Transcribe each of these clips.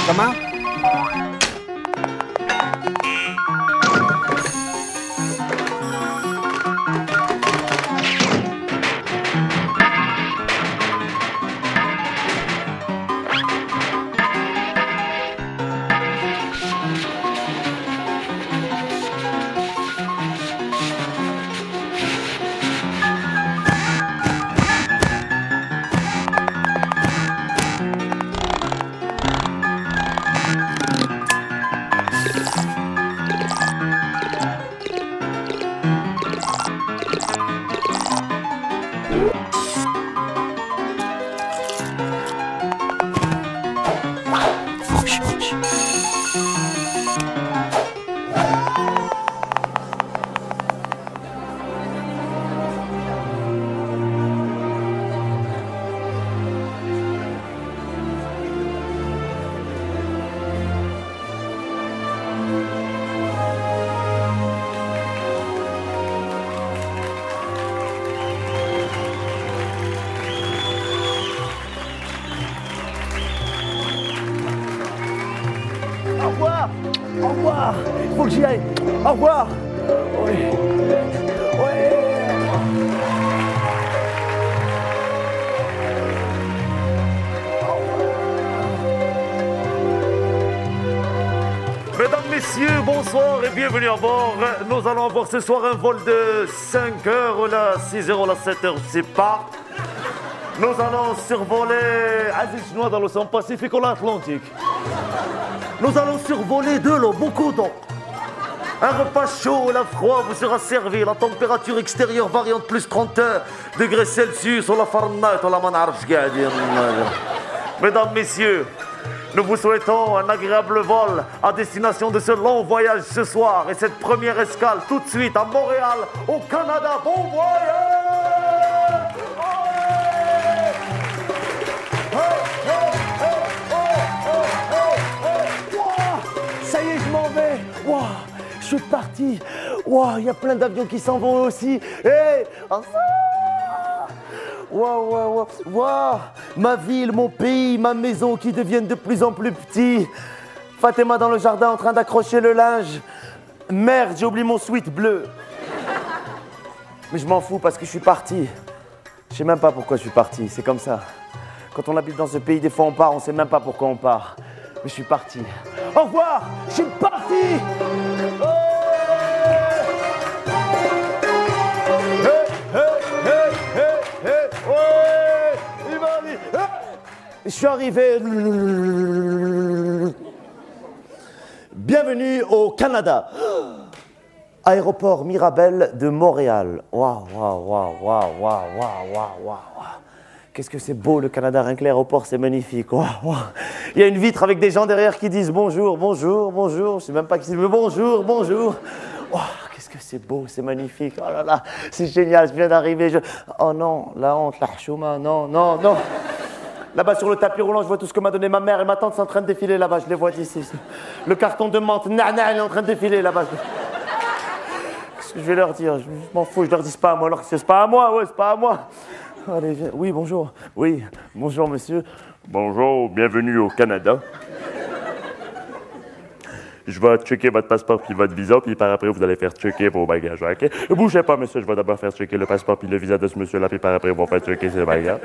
Comment? Au revoir. Au revoir. Il faut que j'y aille. Au revoir. Oui. Oui. Mesdames, messieurs, bonsoir et bienvenue à bord. Nous allons avoir ce soir un vol de 5 heures, là, 6 heures, là, 7 heures, je sais pas. Nous allons survoler Aziz Chinois dans l'océan Pacifique ou l'Atlantique. Nous allons survoler de l'eau, beaucoup d'eau. Un repas chaud et la froid vous sera servi. La température extérieure variante plus 30 degrés Celsius. Ou la Fahrenheit, ou la manarf. Mesdames, messieurs, nous vous souhaitons un agréable vol à destination de ce long voyage ce soir. Et cette première escale tout de suite à Montréal, au Canada. Bon voyage! Ça y est, je m'en vais. Wow, je suis parti. Wow, il y a plein d'avions qui s'en vont aussi. Hey, wow, ma ville, mon pays, ma maison qui deviennent de plus en plus petits. Fatima dans le jardin en train d'accrocher le linge. Merde, j'ai oublié mon sweat bleu. Mais je m'en fous parce que je suis parti. Je sais même pas pourquoi je suis parti, c'est comme ça. Quand on habite dans ce pays, des fois on part, on sait même pas pourquoi on part. Mais je suis parti. Au revoir, je suis parti. Je suis arrivé. Bienvenue au Canada. Aéroport Mirabel de Montréal. Waouh. Qu'est-ce que c'est beau le Canada, rien que l'aéroport, c'est magnifique. Wow. Il y a une vitre avec des gens derrière qui disent bonjour. Je sais même pas qui c'est, mais bonjour. Wow, qu'est-ce que c'est beau, c'est magnifique. Oh là là, c'est génial, je viens d'arriver. Oh non, la honte, la chouma, non. Là-bas sur le tapis roulant, je vois tout ce que m'a donné ma mère et ma tante sont en train de défiler là-bas, je les vois d'ici. Le carton de menthe, il est en train de défiler là-bas. Qu'est-ce que je vais leur dire? Je m'en fous, je leur dis pas à moi, alors que c'est pas à moi, c'est pas à moi. Allez, viens. Oui, bonjour. Oui, bonjour monsieur. Bonjour, bienvenue au Canada. Je vais checker votre passeport puis votre visa, puis par après, vous allez faire checker vos bagages, OK? Ne bougez pas, monsieur, je vais d'abord faire checker le passeport puis le visa de ce monsieur-là, puis par après, ils vont faire checker ses bagages.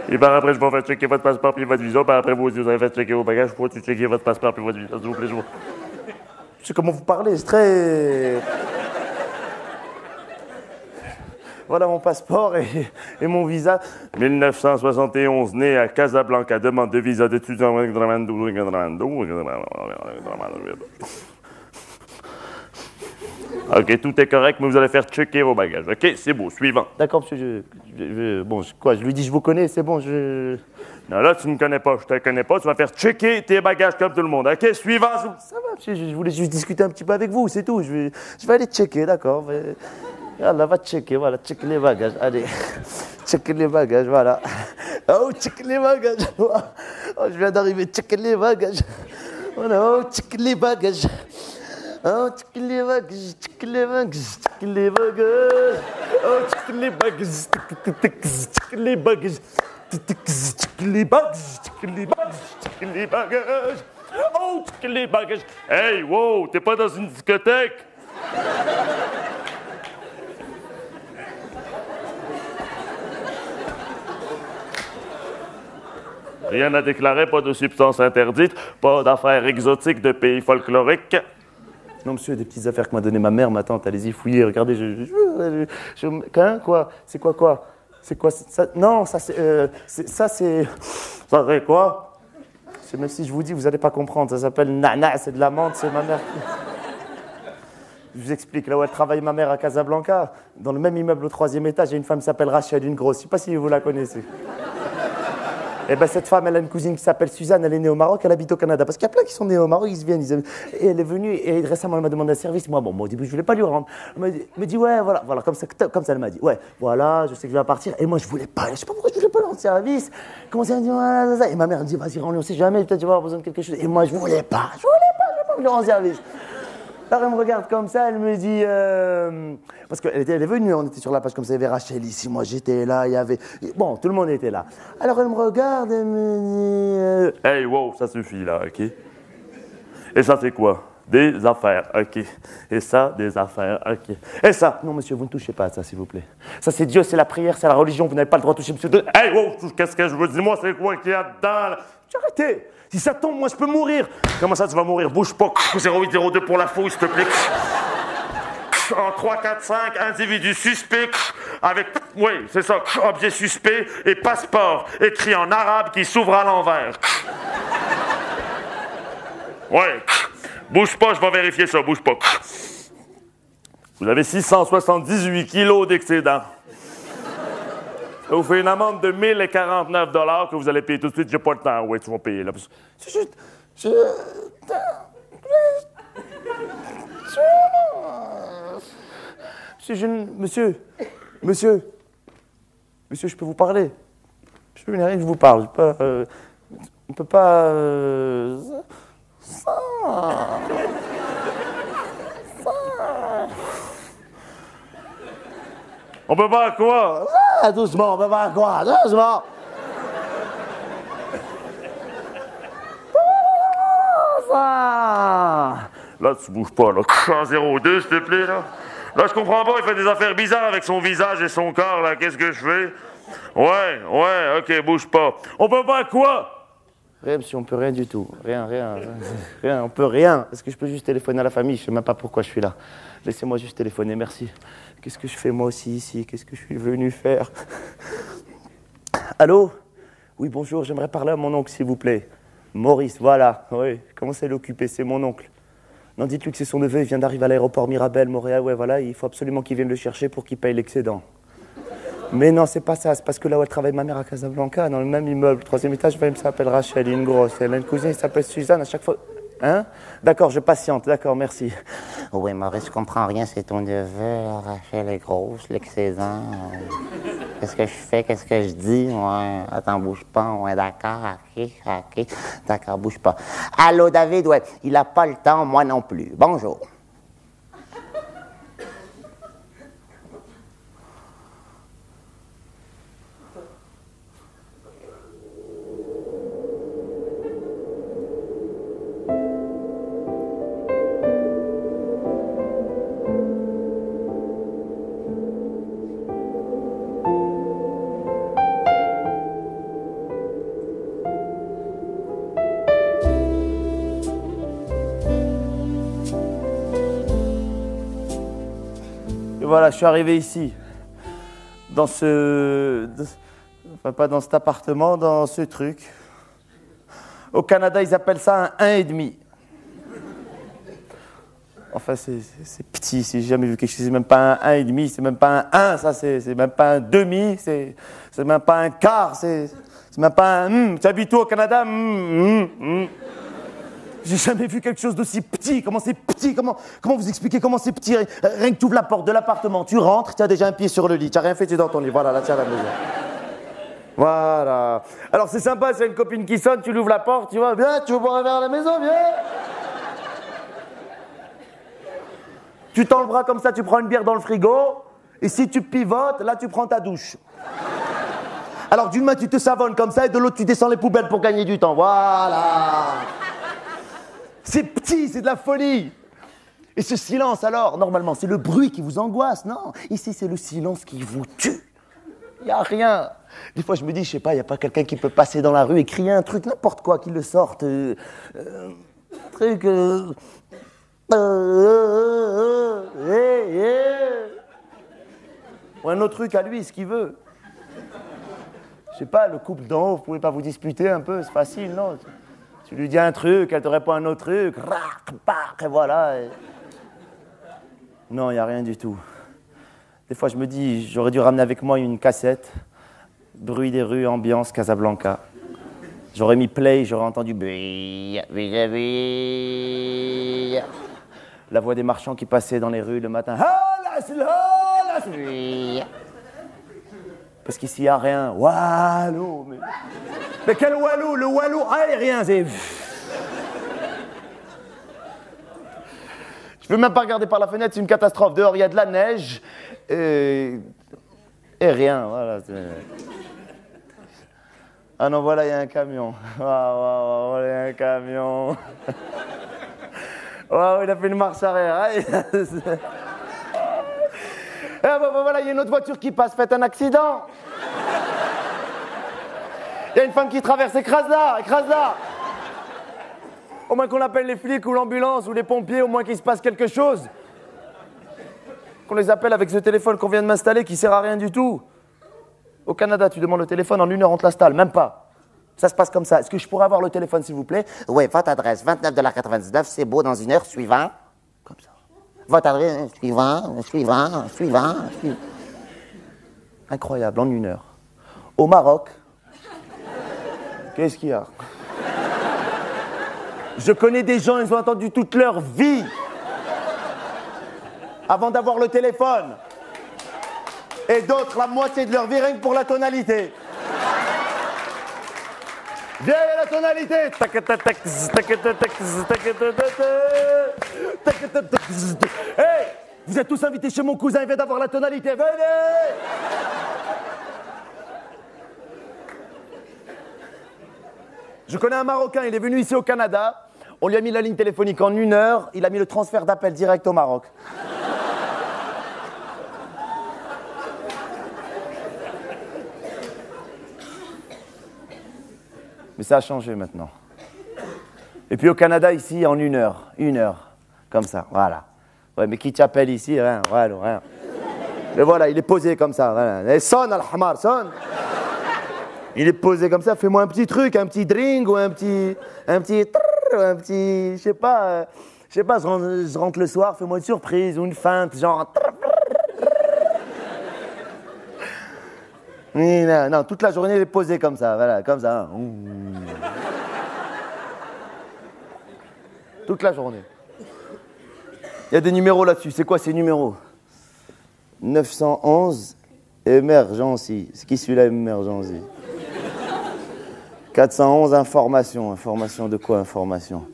Et par après, je vais faire checker votre passeport puis votre visa, par après, vous aussi, vous allez faire checker vos bagages, pour checker votre passeport puis votre visa, s'il vous plaît, Je sais comment vous parlez, c'est très... Voilà mon passeport et mon visa. 1971, né à Casablanca, demande de visa d'étudiant. OK, tout est correct, mais vous allez faire checker vos bagages. OK, c'est beau, suivant. D'accord, monsieur, je lui dis je vous connais, c'est bon, Non, là, tu ne me connais pas, je te connais pas, tu vas faire checker tes bagages comme tout le monde. OK, suivant. Ça va, monsieur, je voulais juste discuter un petit peu avec vous, c'est tout. Je vais aller checker, d'accord. Yallah, va checker, voilà, check les bagages, allez. Check les bagages, voilà. Oh, check les bagages. Oh, je viens d'arriver, check les bagages. Voilà, oh, check les bagages. Oh, check les bagages, check les bagages, check les bagages. Oh, check les bagages, check les bagages. Les bagages, les bagages, les bagages. Oh, les bagages. Hey, wow, t'es pas dans une discothèque? Rien à déclarer, pas de substances interdites, pas d'affaires exotiques de pays folkloriques. Non, monsieur, des petites affaires que m'a donné ma mère, ma tante, allez-y, fouillez, regardez, quoi? C'est quoi? C'est quoi ça? Non, ça c'est... ça c'est quoi? Même si je vous dis, vous n'allez pas comprendre, ça s'appelle nana, c'est de la menthe, c'est ma mère qui... Je vous explique, là où elle travaille ma mère à Casablanca, dans le même immeuble au 3e étage, il y a une femme qui s'appelle Rachel, une grosse, je ne sais pas si vous la connaissez. Et ben cette femme, elle a une cousine qui s'appelle Suzanne, elle est née au Maroc, elle habite au Canada. Parce qu'il y a plein qui sont nés au Maroc, ils se viennent. Et elle est venue, et récemment, elle m'a demandé un service. Moi, au début, je voulais pas lui rendre. Elle me dit, ouais, voilà, comme ça, elle m'a dit. Ouais, voilà, je sais que je vais partir. Et moi, je voulais pas, je sais pas pourquoi je voulais pas lui rendre service. Comment ça, elle me dit, voilà, et ma mère me dit, vas-y, rends-lui, on sait jamais, peut-être tu vas avoir besoin de quelque chose. Et moi, je voulais pas lui rendre service. Alors elle me regarde comme ça, elle me dit... Parce qu'elle est venue, on était sur la page comme ça, il y avait Rachel ici, moi j'étais là, il y avait... Bon, tout le monde était là. Alors elle me regarde, elle me dit... Hey, wow, ça suffit là, OK? Et ça, c'est quoi? Des affaires, OK. Et ça, des affaires, OK. Et ça? Non, monsieur, vous ne touchez pas à ça, s'il vous plaît. Ça, c'est Dieu, c'est la prière, c'est la religion, vous n'avez pas le droit de toucher, monsieur. Hey, wow, qu'est-ce que je veux? Dis-moi, c'est quoi qu'il y a dedans, là? Arrêtez! Si ça tombe, moi, je peux mourir. Comment ça, tu vas mourir? Bouge pas. 0802 pour la fouille, s'il te plaît. En 3, 4, 5, individu suspect, avec, oui, c'est ça, objet suspect et passeport, écrit en arabe qui s'ouvre à l'envers. Ouais, bouge pas, je vais vérifier ça, bouge pas. Vous avez 678 kilos d'excédent. Ça vous fait une amende de 1049 $ que vous allez payer tout de suite. J'ai pas le temps. Oui, tu vas payer là. C'est juste... Monsieur, je peux vous parler? Je peux venir, je vous parle. On peut pas... On peut pas quoi? Doucement, on peut pas quoi? Doucement. Là, tu bouges pas, là. En 02, s'il te plaît, là. Là, je comprends pas, il fait des affaires bizarres avec son visage et son corps, là. Qu'est-ce que je fais? Ouais, OK, bouge pas. On peut pas quoi? Rien, monsieur, on peut rien du tout. Rien, on peut rien. Est-ce que je peux juste téléphoner à la famille? Je sais même pas pourquoi je suis là. Laissez-moi juste téléphoner, merci. Qu'est-ce que je fais moi aussi ici? Qu'est-ce que je suis venu faire? Allô? Oui, bonjour, j'aimerais parler à mon oncle, s'il vous plaît. Maurice, voilà. Oui, commencez à l'occuper, c'est mon oncle. Non, dites-lui que c'est son neveu, il vient d'arriver à l'aéroport Mirabel, Montréal. Ouais, voilà, il faut absolument qu'il vienne le chercher pour qu'il paye l'excédent. Mais non, c'est pas ça, c'est parce que là où elle travaille ma mère à Casablanca, dans le même immeuble, 3e étage, elle s'appelle Rachel, une grosse. Elle a une cousine qui s'appelle Suzanne, à chaque fois... Hein? D'accord, je patiente, d'accord, merci. Oui, Maurice, je comprends rien, c'est ton neveu, Rachel est grosse, l'excédent. Qu'est-ce que je fais, qu'est-ce que je dis? Ouais, attends, bouge pas, ouais, d'accord, ok, d'accord, bouge pas. Allô, David, ouais, il a pas le temps, moi non plus. Bonjour. Voilà, je suis arrivé ici, dans enfin pas dans cet appartement, dans ce truc. Au Canada, ils appellent ça un 1,5. Enfin, c'est petit, j'ai jamais vu quelque chose, c'est même pas un 1,5, c'est même pas un 1, ça, c'est même pas un demi, c'est même pas un quart, c'est même pas un Tu habites où au Canada? J'ai jamais vu quelque chose d'aussi petit. Comment c'est petit? Comment vous expliquer comment c'est petit? Rien que tu ouvres la porte de l'appartement, tu rentres, tu as déjà un pied sur le lit. Tu n'as rien fait, tu es dans ton lit. Voilà, là, tu es à la maison. Voilà. Alors c'est sympa, c'est une copine qui sonne, tu lui ouvres la porte, tu vois, viens, tu veux boire un verre à la maison, viens. Tu tends le bras comme ça, tu prends une bière dans le frigo, et si tu pivotes, là tu prends ta douche. Alors d'une main, tu te savonnes comme ça et de l'autre, tu descends les poubelles pour gagner du temps. Voilà. C'est petit, c'est de la folie. Et ce silence, alors, normalement, c'est le bruit qui vous angoisse, non? Ici, c'est le silence qui vous tue. Il n'y a rien. Des fois, je me dis, je sais pas, il n'y a pas quelqu'un qui peut passer dans la rue et crier un truc, n'importe quoi, qu'il le sorte. Truc... Ou un autre truc à lui, ce qu'il veut. Je sais pas, le couple d'en haut, vous pouvez pas vous disputer un peu, c'est facile, non? Tu lui dis un truc, elle te répond un autre truc, et voilà. Non, il n'y a rien du tout. Des fois, je me dis, j'aurais dû ramener avec moi une cassette, bruit des rues, ambiance, Casablanca. J'aurais mis play, j'aurais entendu la voix des marchands qui passaient dans les rues le matin. Parce qu'ici, il n'y a rien. Walou, mais quel walou? Le walou aérien, c'est... Je peux même pas regarder par la fenêtre, c'est une catastrophe. Dehors, il y a de la neige et rien. Voilà. Ah non, voilà, il y a un camion. Waouh, il y a un camion. Waouh, il a fait une marche arrière. Voilà, il y a une autre voiture qui passe, faites un accident. Il y a une femme qui traverse, écrase-la. Au moins qu'on appelle les flics ou l'ambulance ou les pompiers, au moins qu'il se passe quelque chose. Qu'on les appelle avec ce téléphone qu'on vient de m'installer qui sert à rien du tout. Au Canada, tu demandes le téléphone, en 1 heure on te l'installe, même pas. Ça se passe comme ça. Est-ce que je pourrais avoir le téléphone s'il vous plaît? Oui, votre adresse, 29,99 $, c'est beau, dans 1 heure, suivant. Comme ça. Votre adresse, suivant. Incroyable, en 1 heure. Au Maroc, qu'est-ce qu'il y a? Je connais des gens, ils ont attendu toute leur vie avant d'avoir le téléphone. Et d'autres, la moitié de leur vie, rien que pour la tonalité. Viens, la tonalité. Hey, vous êtes tous invités chez mon cousin, il vient d'avoir la tonalité. Venez. Je connais un Marocain, il est venu ici au Canada. On lui a mis la ligne téléphonique en 1 heure. Il a mis le transfert d'appel direct au Maroc. Mais ça a changé maintenant. Et puis au Canada, ici, en 1 heure. 1 heure. Comme ça, voilà. Ouais, mais qui t'appelle ici? Rien, voilà, rien. Mais voilà, il est posé comme ça. Voilà. Et sonne, al-hamar, sonne. Il est posé comme ça, fais-moi un petit truc, un petit drink ou un petit, je sais pas, je rentre le soir, fais-moi une surprise ou une feinte, genre. Non, toute la journée il est posé comme ça, voilà, comme ça. Toute la journée. Il y a des numéros là-dessus, c'est quoi ces numéros? 911, émergency. C'est qui celui-là, émergency? 411, information. Information de quoi, information?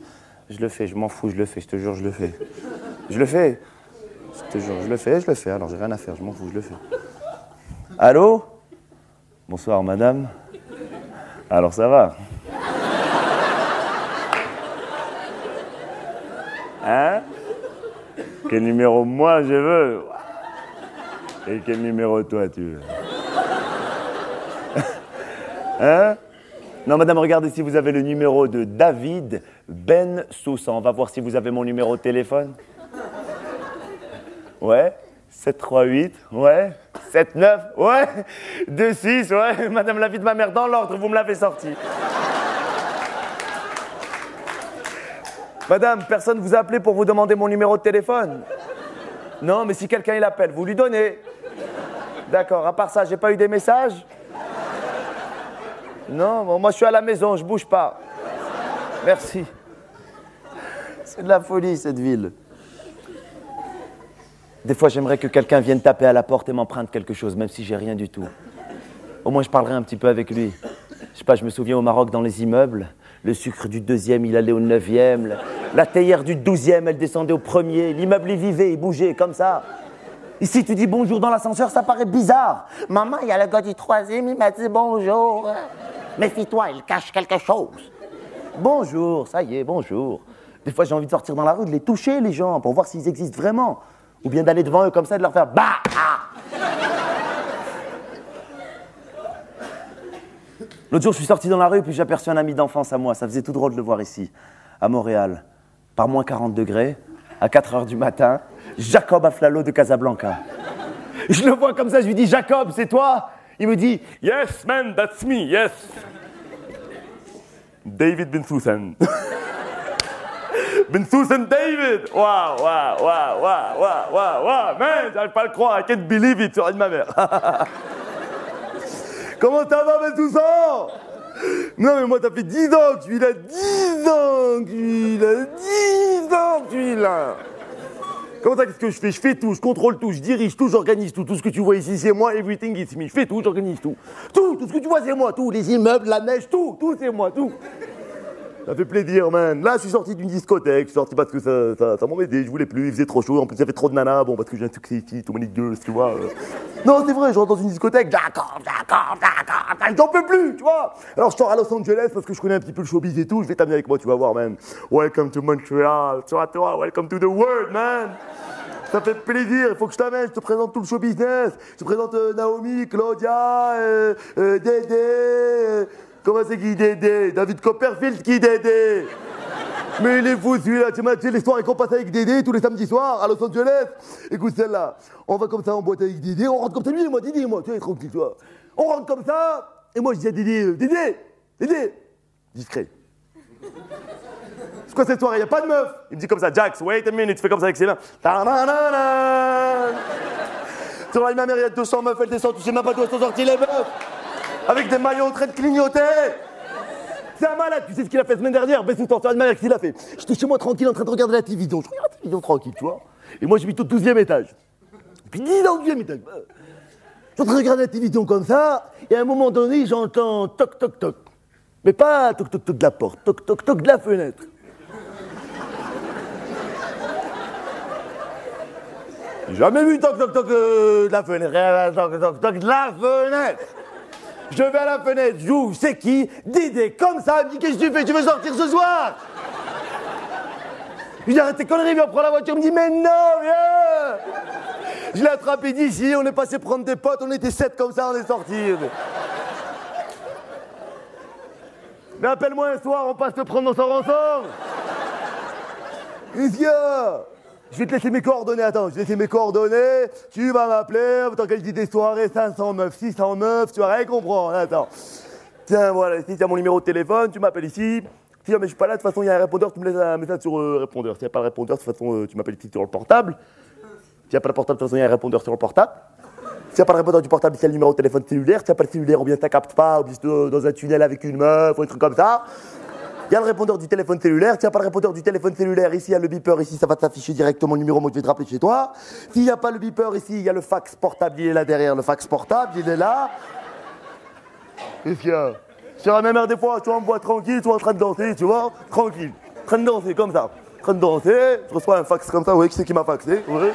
Je le fais, je m'en fous, je le fais, je te jure, je le fais. Je le fais. Je te jure, je le fais. Alors, j'ai rien à faire, je m'en fous, je le fais. Allô? Bonsoir, madame. Alors, ça va? Hein? Quel numéro moi je veux? Et quel numéro toi tu veux? Hein? Non, madame, regardez si vous avez le numéro de David Ben Sousa. On va voir si vous avez mon numéro de téléphone. Ouais. 738, ouais. 79, ouais. 26, ouais. Madame, la vie de ma mère dans l'ordre, vous me l'avez sorti. Madame, personne vous a appelé pour vous demander mon numéro de téléphone? Non, mais si quelqu'un il appelle, vous lui donnez. D'accord, à part ça, j'ai pas eu des messages? Non, bon, moi je suis à la maison, je bouge pas. Merci. C'est de la folie cette ville. Des fois j'aimerais que quelqu'un vienne taper à la porte et m'emprunte quelque chose, même si j'ai rien du tout. Au moins je parlerai un petit peu avec lui. Je sais pas, je me souviens au Maroc dans les immeubles, le sucre du 2e il allait au 9e, la théière du 12e elle descendait au 1er, l'immeuble il vivait, il bougeait comme ça. Ici, tu dis bonjour dans l'ascenseur, ça paraît bizarre. Maman, il y a le gars du 3e, il m'a dit bonjour. Méfie-toi, il cache quelque chose. Bonjour, ça y est, bonjour. Des fois, j'ai envie de sortir dans la rue, de les toucher, les gens, pour voir s'ils existent vraiment. Ou bien d'aller devant eux comme ça et de leur faire bah ah. L'autre jour, je suis sorti dans la rue, puis j'ai aperçu un ami d'enfance à moi. Ça faisait tout drôle de le voir ici, à Montréal, par moins 40 degrés, à 4 heures du matin, Jacob Aflalo de Casablanca. Je le vois comme ça, je lui dis « Jacob, c'est toi ?» Il me dit « Yes, man, that's me, yes. » David Bensoussan. Bensoussan David. Waouh, waouh, waouh, waouh, waouh, waouh, man, j'arrive pas à le croire, I can't believe it, sur une de ma mère. Comment ça va, Bensoussan? Non, mais moi, ça fait 10 ans que je suis là, 10 ans que je suis là, 10 ans que je suis là. Comment ça, qu'est-ce que je fais? Je fais tout, je contrôle tout, je dirige tout, j'organise tout. Tout ce que tu vois ici, c'est moi, everything is me. Je fais tout, j'organise tout. Tout ce que tu vois, c'est moi, tout. Les immeubles, la neige, tout, c'est moi, tout. Ça fait plaisir, man. Là, je suis sorti d'une discothèque, je suis sorti parce que ça m'embêtait, je voulais plus, il faisait trop chaud, en plus il y avait trop de nanas, bon, parce que j'ai un succès ici, too many girls, tu vois. Non, c'est vrai, je rentre dans une discothèque, d'accord, j'en peux plus, tu vois. Alors je sors à Los Angeles parce que je connais un petit peu le showbiz et tout, je vais t'amener avec moi, tu vas voir, man. Welcome to Montreal, tu vois, welcome to the world, man. Ça fait plaisir, il faut que je t'amène, je te présente tout le show business. Je te présente Naomi, Claudia, Dédé. Comment c'est qui Dédé? David Copperfield qui Dédé? Mais il est fou celui-là, tu sais l'histoire qu'on passe avec Dédé tous les samedis soirs à Los Angeles. Écoute celle-là, on va comme ça en boîte avec Dédé, on rentre comme ça, lui et moi, Dédé et moi, tu vois, tranquille, tu vois. On rentre comme ça, et moi je dis à Dédé, Dédé, discret. C'est quoi cette soirée? Y a pas de meuf. Il me dit comme ça, Jax, wait a minute, tu fais comme ça avec ses mains. Tu vois, ma mère, il y a 200 meufs, elle descend, tu sais même pas d'où elles sont sorties les meufs. Avec des maillots en train de clignoter. C'est un malade, tu sais ce qu'il a fait la semaine dernière? Ben, c'est une manière qu'il a fait. J'étais chez moi tranquille en train de regarder la télévision. Je regarde la télévision tranquille, tu vois. Et moi, j'habite au 12e étage. Puis 10 ans au 12e étage. Je suis en train de regarder la télévision comme ça, et à un moment donné, j'entends toc toc toc. Mais pas toc toc toc de la porte, toc toc toc de la fenêtre. J'ai jamais vu toc toc toc de la fenêtre. Toc toc toc de la fenêtre. Je vais à la fenêtre, j'ouvre, c'est qui? Dédé, comme ça, il me dit qu'est-ce que tu fais? Tu veux sortir ce soir? Je lui dis arrête tes conneries, viens prendre la voiture, il me dit mais non, viens. Je l'ai attrapé d'ici, on est passé prendre des potes, on était 7 comme ça, on est sortis. Mais appelle-moi un soir, on passe te prendre, on sort ensemble. Qu'est-ce qu'il y a? Je vais te laisser mes coordonnées, attends, je vais te laisser mes coordonnées, tu vas m'appeler, tant qu'elle dit des soirées, 500 meufs, 600 meufs, tu vas rien comprendre, attends. Tiens, voilà, ici, tu as mon numéro de téléphone, tu m'appelles ici. Si jamais je suis pas là, de toute façon, il y a un répondeur, tu me laisses un message sur répondeur. S'il n'y a pas le répondeur, de toute façon, tu m'appelles ici sur le portable. S'il n'y a pas le portable, de toute façon, il y a un répondeur sur le portable. S'il n'y a pas le répondeur du portable, il y a le numéro de téléphone cellulaire. S'il n'y a pas le cellulaire, ou bien ça capte pas, ou bien c'est dans un tunnel avec une meuf, ou un truc comme ça. Il y a le répondeur du téléphone cellulaire. S'il n'y a pas le répondeur du téléphone cellulaire, ici, il y a le beeper. Ici, ça va t'afficher directement le numéro. Moi, je vais te rappeler chez toi. S'il n'y a pas le beeper, ici, il y a le fax portable. Il est là derrière. Le fax portable, il est là. Qu'est-ce qu'il y a? C'est la même heure des fois. Tu vois, on me voit tranquille, tu es en train de danser, tu vois. Tranquille. En train de danser, comme ça. En train de danser. Je reçois un fax comme ça. Vous voyez qui c'est qui m'a faxé? Vous voyez?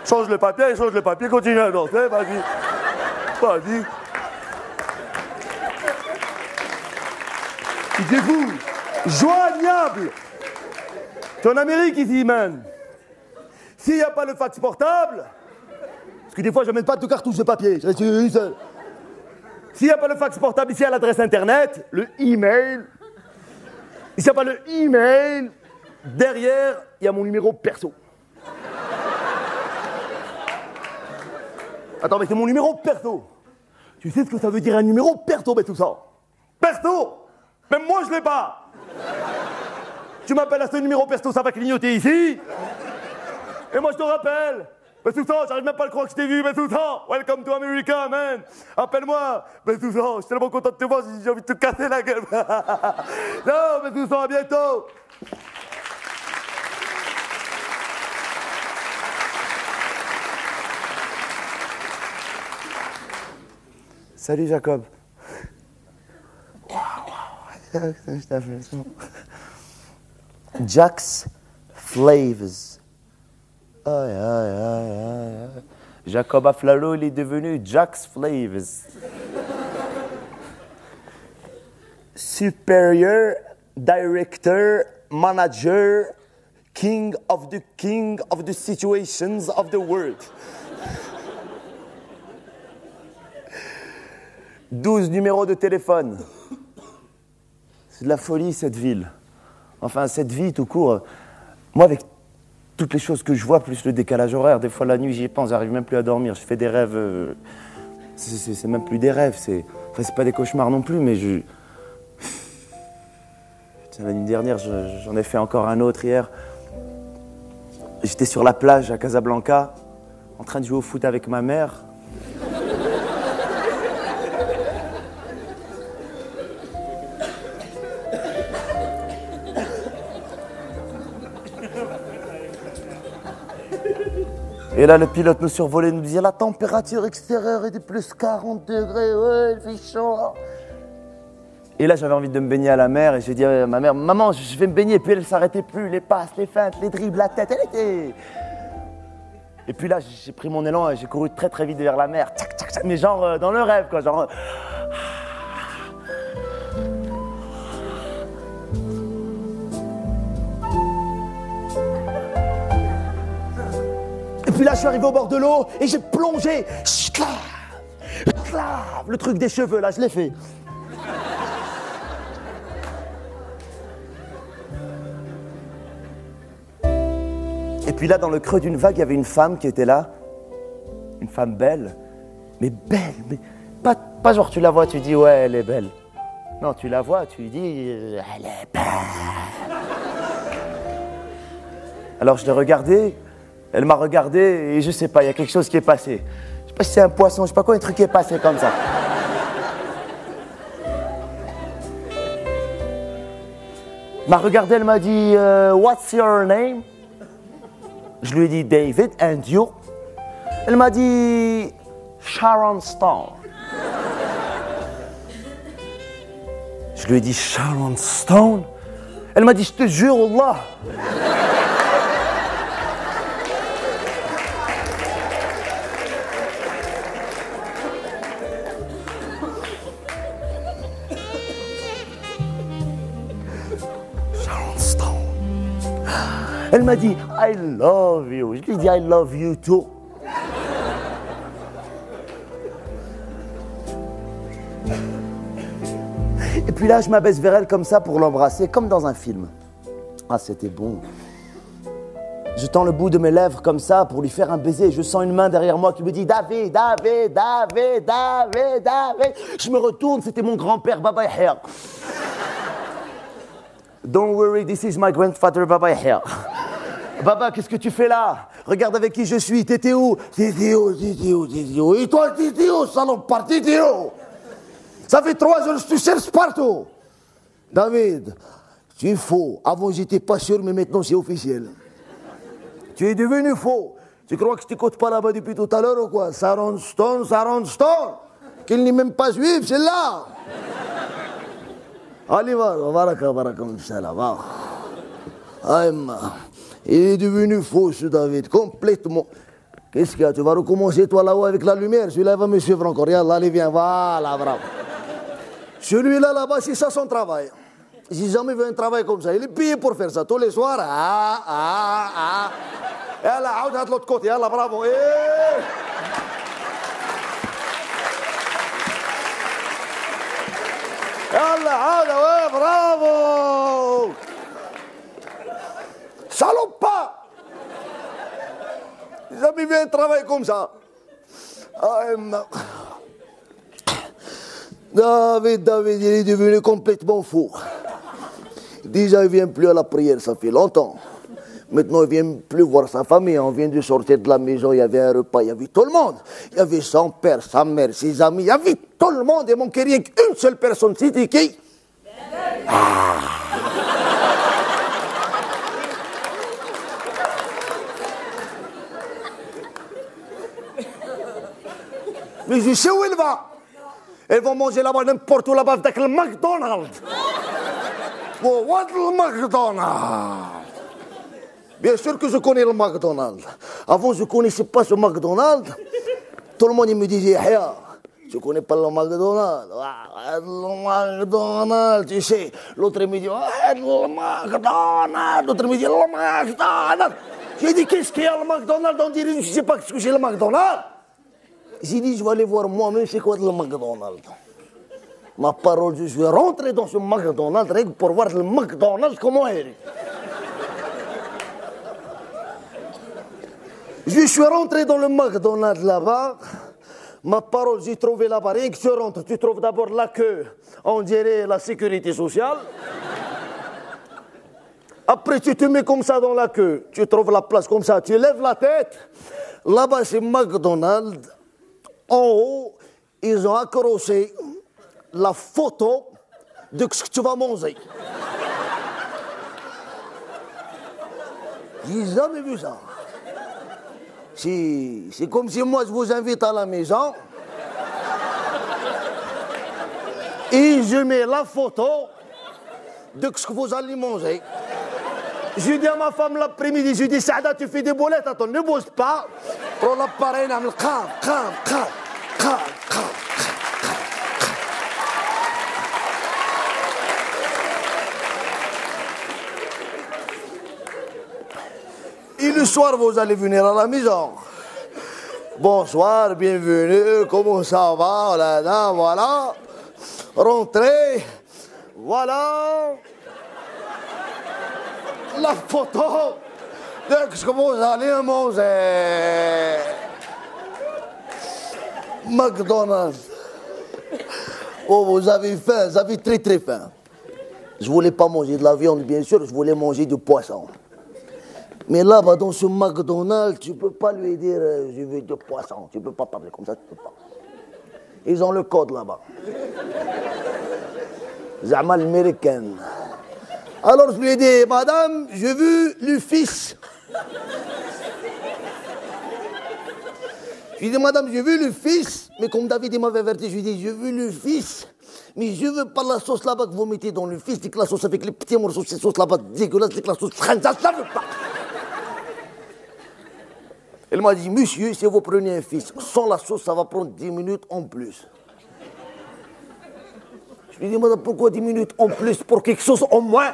Change le papier, continue à danser. Vas-y. Vas-y. C'est fou, joignable. Tu es en Amérique ici, man. S'il n'y a pas le fax portable, parce que des fois je n'amène pas de cartouche de papier, je reste une seule. S'il n'y a pas le fax portable, ici il y a l'adresse internet, le email. S'il n'y a pas le email, derrière il y a mon numéro perso. Attends, mais c'est mon numéro perso. Tu sais ce que ça veut dire un numéro perso, mais tout ça? Perso! Même moi, je l'ai pas. Tu m'appelles à ce numéro perso, ça va clignoter ici. Et moi, je te rappelle. Mais tout ça, j'arrive même pas à le croire que je t'ai vu, mais tout ça. Welcome to America, man. Appelle-moi. Mais tout ça, je suis tellement content de te voir, j'ai envie de te casser la gueule. Non, mais tout ça, à bientôt. Salut, Jacob. Jax Flavors. Aïe, aïe, aïe, aïe, aïe. Jacob Aflalo, il est devenu Jack's Flavors. Superior, director, manager, king of the situations of the world. 12 numéros de téléphone. C'est de la folie, cette ville. Enfin, cette vie, tout court. Moi, avec toutes les choses que je vois, plus le décalage horaire, des fois la nuit, j'y pense, j'arrive même plus à dormir. Je fais des rêves. C'est même plus des rêves. Enfin, c'est pas des cauchemars non plus, mais je. Tiens, la nuit dernière, j'en ai fait encore un autre hier. J'étais sur la plage à Casablanca, en train de jouer au foot avec ma mère. Et là, le pilote nous survolait, nous disait la température extérieure est de plus 40 degrés, ouais, il fait chaud. Et là, j'avais envie de me baigner à la mer et j'ai dit à ma mère, maman, je vais me baigner. Et puis elle s'arrêtait plus, les passes, les feintes, les dribbles, la tête, elle était. Et puis là, j'ai pris mon élan et j'ai couru très très vite vers la mer, tchac, tchac, tchac, mais genre dans le rêve, quoi, genre. Et puis là, je suis arrivé au bord de l'eau et j'ai plongé. Le truc des cheveux, là, je l'ai fait. Et puis là, dans le creux d'une vague, il y avait une femme qui était là. Une femme belle. Mais pas genre tu la vois, tu dis ouais, elle est belle. Non, tu la vois, tu dis elle est belle. Alors je l'ai regardée. Elle m'a regardé et je sais pas, il y a quelque chose qui est passé. Je sais pas si c'est un poisson, je sais pas quoi, un truc qui est passé comme ça. Elle m'a regardé, elle m'a dit What's your name? Je lui ai dit David, and you? Elle m'a dit Sharon Stone. Je lui ai dit Sharon Stone? Elle m'a dit je te jure, Allah. Elle m'a dit « I love you ». Je lui ai dit « I love you too ». Et puis là, je m'abaisse vers elle comme ça pour l'embrasser, comme dans un film. Ah, c'était bon. Je tends le bout de mes lèvres comme ça pour lui faire un baiser. Je sens une main derrière moi qui me dit « David, David, David, David, David ». Je me retourne, c'était mon grand-père, Baba Yahya. Don't worry, this is my grandfather, Baba Yahya. Baba, qu'est-ce que tu fais là? Regarde avec qui je suis, t'étais où? T'étais où? Et toi, t'étais où, salopard? T'étais où? Ça fait 3 jours que je te cherche partout. David, tu es faux. Avant, j'étais pas sûr, mais maintenant, c'est officiel. Tu es devenu faux. Tu crois que je t'écoute pas là-bas depuis tout à l'heure ou quoi? Sharon Stone. Qu'elle n'est même pas juive, c'est là. Allez, va, comme ça, là, va. Il est devenu faux, ce David, complètement. Qu'est-ce qu'il y a? Tu vas recommencer, toi, là-haut, avec la lumière. Celui-là va me suivre encore. Regarde, allez, viens, voilà, bravo. Celui-là, là-bas, c'est ça son travail. J'ai jamais vu un travail comme ça. Il est payé pour faire ça tous les soirs. Yalla, عود هات l'autre côté. Yalla, bravo. Yalla, عود, ouais, bravo. Salopard! J'ai jamais vu un travail comme ça. David, il est devenu complètement fou. Déjà, il ne vient plus à la prière, ça fait longtemps. Maintenant, il ne vient plus voir sa famille. On vient de sortir de la maison, il y avait un repas, il y avait tout le monde. Il y avait son père, sa mère, ses amis, il y avait tout le monde. Il ne manquait rien qu'une seule personne. C'était qui? Mais je sais où elle va. Elles vont manger là-bas, n'importe où là-bas, avec le McDonald's. What le McDonald's? Bien sûr que je connais le McDonald's. Avant, je ne connaissais pas ce McDonald's. Tout le monde il me disait, Yahya, tu ne connais pas le McDonald's? Ah, le McDonald's, tu sais. L'autre il me dit, ah, le McDonald's. L'autre il me dit, le McDonald's. J'ai dit, qu'est-ce qu'il y a le McDonald's? On dirait, je ne sais pas ce que c'est le McDonald's. J'ai dit, je vais aller voir moi-même c'est quoi le McDonald's. Ma parole, je vais rentrer dans ce McDonald's rien que pour voir le McDonald's comment il est. Je suis rentré dans le McDonald's là-bas. Ma parole, j'ai trouvé là-bas. Rien que tu rentres, tu trouves d'abord la queue. On dirait la sécurité sociale. Après, tu te mets comme ça dans la queue. Tu trouves la place comme ça. Tu lèves la tête. Là-bas, c'est McDonald's. En haut, ils ont accroché la photo de ce que tu vas manger. J'ai jamais vu ça. C'est comme si moi je vous invite à la maison et je mets la photo de ce que vous allez manger. Je dis à ma femme l'après-midi, je dis Saada, tu fais des boulettes, attends, ne bouge pas. Prends l'appareil, نعمل قام قام قام قام قام. Et le soir, vous allez venir à la maison. Bonsoir, bienvenue, comment ça va, là, voilà. Rentrez, voilà. La photo de ce que vous allez manger. McDonald's. Oh, vous avez faim, vous avez très très faim. Je ne voulais pas manger de la viande, bien sûr, je voulais manger du poisson. Mais là-bas, dans ce McDonald's, tu ne peux pas lui dire je veux du poisson. Tu ne peux pas parler comme ça, tu ne peux pas. Ils ont le code là-bas. Zamal américain. Alors je lui ai dit, madame, j'ai vu le fils. Je lui ai dit, madame, j'ai vu le fils. Mais comme David m'avait averti, je lui ai dit, j'ai vu le fils. Mais je ne veux pas la sauce là-bas que vous mettez dans le fils. C'est que la sauce avec les petits morceaux, cette sauce là-bas dégueulasse, c'est que la sauce khanza, je ne veux pas. Elle m'a dit, monsieur, si vous prenez un fils sans la sauce, ça va prendre 10 minutes en plus. Je lui ai dit, madame, pourquoi 10 minutes en plus pour quelque chose en moins?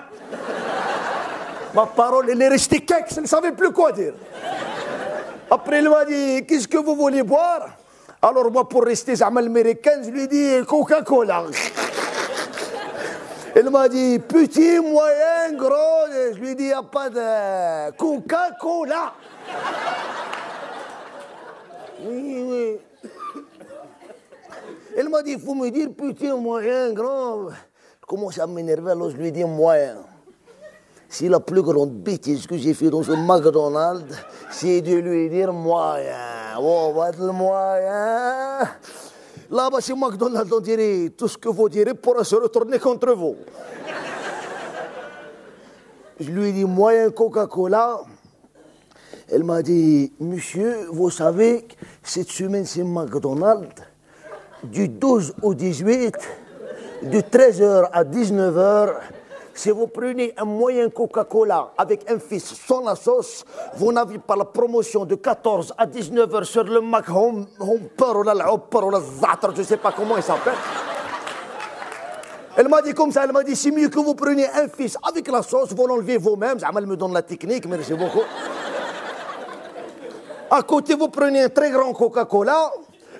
Ma parole, elle est restée quelque, elle ne savait plus quoi dire. Après, elle m'a dit, qu'est-ce que vous voulez boire? Alors moi, pour rester Zamal américain, je lui ai dit, Coca-Cola. Elle m'a dit, petit, moyen, gros. Je lui ai dit, il n'y a pas de Coca-Cola. Oui, oui. Elle m'a dit, il faut me dire petit, moyen, grand. Je commence à m'énerver, alors je lui ai dit moyen. C'est la plus grande bêtise que j'ai fait dans ce McDonald's, c'est de lui dire moyen. Oh, va être le moyen. Là-bas, chez McDonald's, on dirait tout ce que vous direz pourra se retourner contre vous. Je lui ai dit moyen Coca-Cola. Elle m'a dit, monsieur, vous savez, cette semaine, c'est McDonald's, du 12 au 18, de 13h à 19h, si vous prenez un moyen Coca-Cola avec un fils sans la sauce, vous n'avez pas la promotion de 14 à 19h sur le Mac Home ou la Hopper ou la Zatra, je ne sais pas comment il s'appelle. Elle m'a dit comme ça, elle m'a dit, c'est mieux que vous preniez un fils avec la sauce, vous l'enlevez vous-même. Elle me donne la technique, merci beaucoup. À côté, vous prenez un très grand Coca-Cola.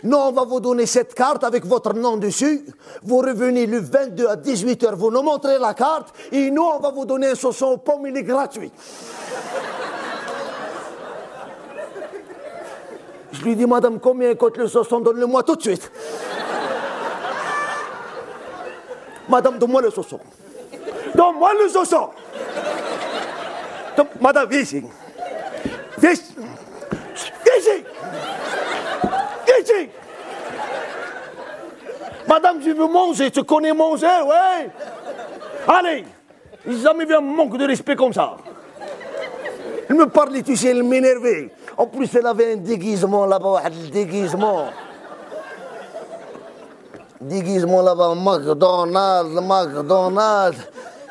Nous, on va vous donner cette carte avec votre nom dessus. Vous revenez le 22 à 18h, vous nous montrez la carte. Et nous, on va vous donner un saucisson aux pommes, il est gratuit. Je lui dis, madame, combien coûte le saucisson? Donne-le-moi tout de suite. Madame, donne-moi le saucisson. Donne-moi le saucisson. Madame, viens ici. Viens ici. Ici. Ici. Madame, je veux manger. Tu connais manger, ouais? Allez. J'ai jamais vu un manque de respect comme ça. Elle me parlait, tu sais, elle m'énervait. En plus, elle avait un déguisement là-bas, un déguisement. Déguisement là-bas, McDonald's.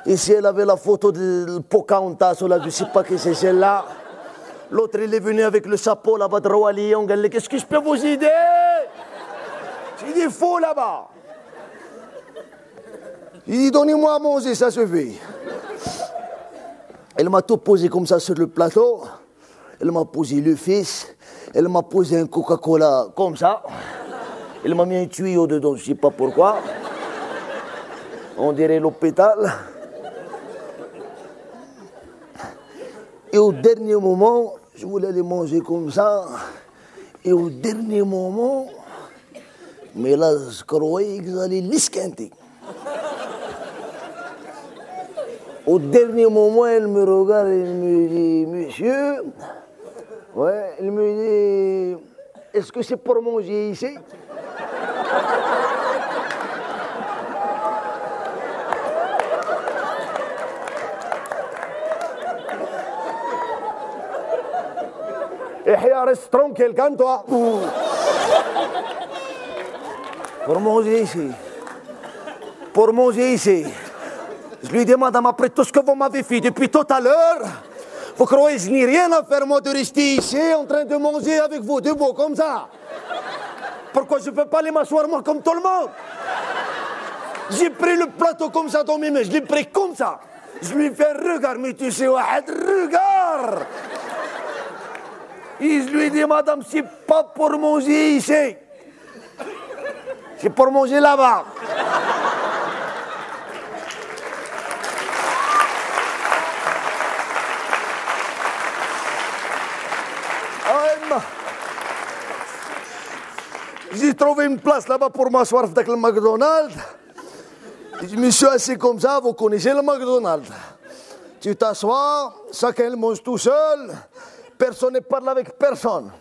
Ici, elle avait la photo de Pocahontas, ou là, je ne sais pas qui c'est celle-là. L'autre, il est venu avec le chapeau là-bas de Roi Lion. Elle dit, qu'est-ce que je peux vous aider? J'ai dit, faux là-bas. Il dit, donnez-moi à manger, ça suffit. Elle m'a tout posé comme ça sur le plateau. Elle m'a posé le fils. Elle m'a posé un Coca-Cola comme ça. Elle m'a mis un tuyau dedans, je ne sais pas pourquoi. On dirait l'hôpital. Et au dernier moment, je voulais les manger comme ça. Et au dernier moment, mais là, je croyais qu'ils allaient l'esquinter. Au dernier moment, elle me regarde et elle me dit, monsieur, ouais, elle me dit, est-ce que c'est pour manger ici? Et reste tranquille, calme-toi. Pour manger ici. Pour manger ici. Je lui dis, madame, après tout ce que vous m'avez fait depuis tout à l'heure, vous croyez que je n'ai rien à faire, moi, de rester ici en train de manger avec vous, debout, comme ça? Pourquoi je ne peux pas aller m'asseoir, moi, comme tout le monde? J'ai pris le plateau comme ça dans mes mains, je l'ai pris comme ça. Je lui fais, regarde, mais tu sais, regarde. Et je lui dis, madame, c'est pas pour manger ici. C'est pour manger là-bas. J'ai trouvé une place là-bas pour m'asseoir avec le McDonald's. Je me suis assis comme ça, vous connaissez le McDonald's. Tu t'assois, chacun mange tout seul, personne ne parle avec personne.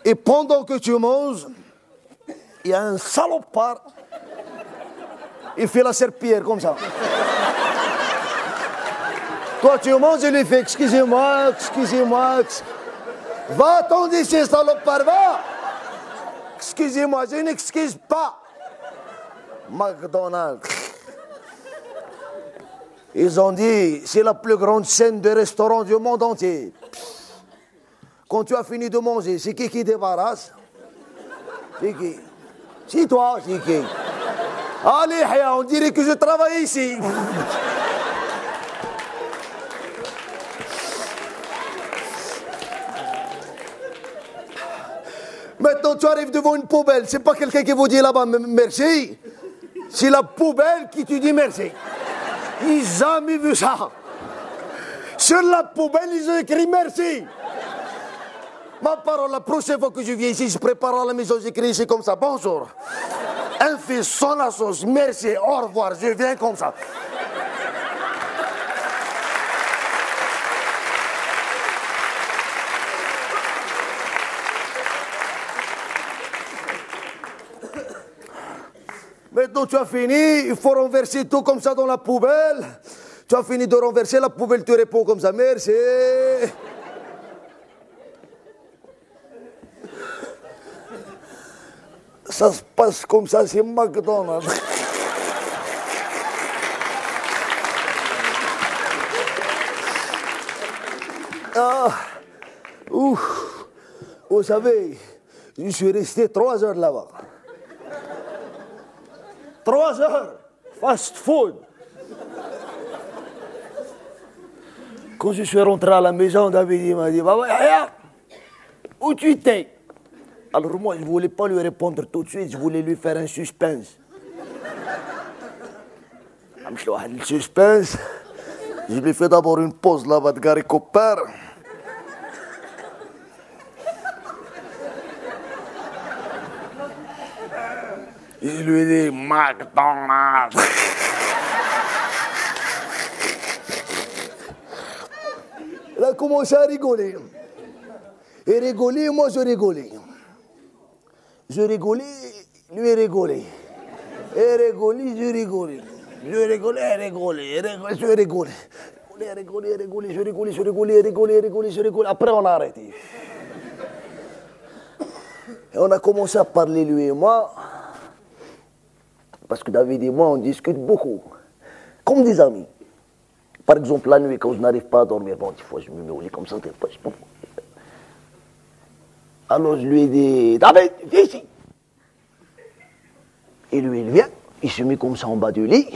Et pendant que tu manges, il y a un salopard, il fait la serpillière comme ça. Toi tu manges, il lui fait excusez-moi, excusez-moi. Va-t'en d'ici, salopard, va! Excusez-moi, je n'excuse pas. McDonald's. Ils ont dit, c'est la plus grande chaîne de restaurants du monde entier. Quand tu as fini de manger, c'est qui débarrasse? C'est qui? C'est toi, c'est qui? Allez, on dirait que je travaille ici. Maintenant, tu arrives devant une poubelle. C'est pas quelqu'un qui vous dit là-bas merci. C'est la poubelle qui te dit merci. Ils n'ont jamais vu ça. Sur la poubelle, ils ont écrit merci. Ma parole, la prochaine fois que je viens ici, je prépare à la maison, j'écris ici comme ça. Bonjour. Un fils sans la sauce, merci, au revoir, je viens comme ça. Maintenant, tu as fini, il faut renverser tout comme ça dans la poubelle. Tu as fini de renverser, la poubelle te répond comme ça, merci. Ça se passe comme ça, c'est McDonald's. Ah, ouf. Vous savez, je suis resté 3 heures là-bas. 3 heures, fast food. Quand je suis rentré à la maison, David m'a dit, Baba Yahya, où tu étais? Alors moi, je ne voulais pas lui répondre tout de suite, je voulais lui faire un suspense. Le suspense, je lui fais d'abord une pause là-bas de Gary Cooper. Et je lui ai dit, McDonald's. Il a commencé à rigoler. Et rigoler, moi je rigolais. Je rigolais, lui rigolait. Et rigolait, je rigolais. Je rigolais, rigolais, je rigolais. Je rigolais. Après, on a arrêté. Et on a commencé à parler, lui et moi. Parce que David et moi, on discute beaucoup. Comme des amis. Par exemple, la nuit, quand je n'arrive pas à dormir, bon, des fois, je me mets au lit comme ça, des fois, je peux. Alors, je lui ai dit, David, viens ici. Et lui, il vient, il se met comme ça en bas du lit,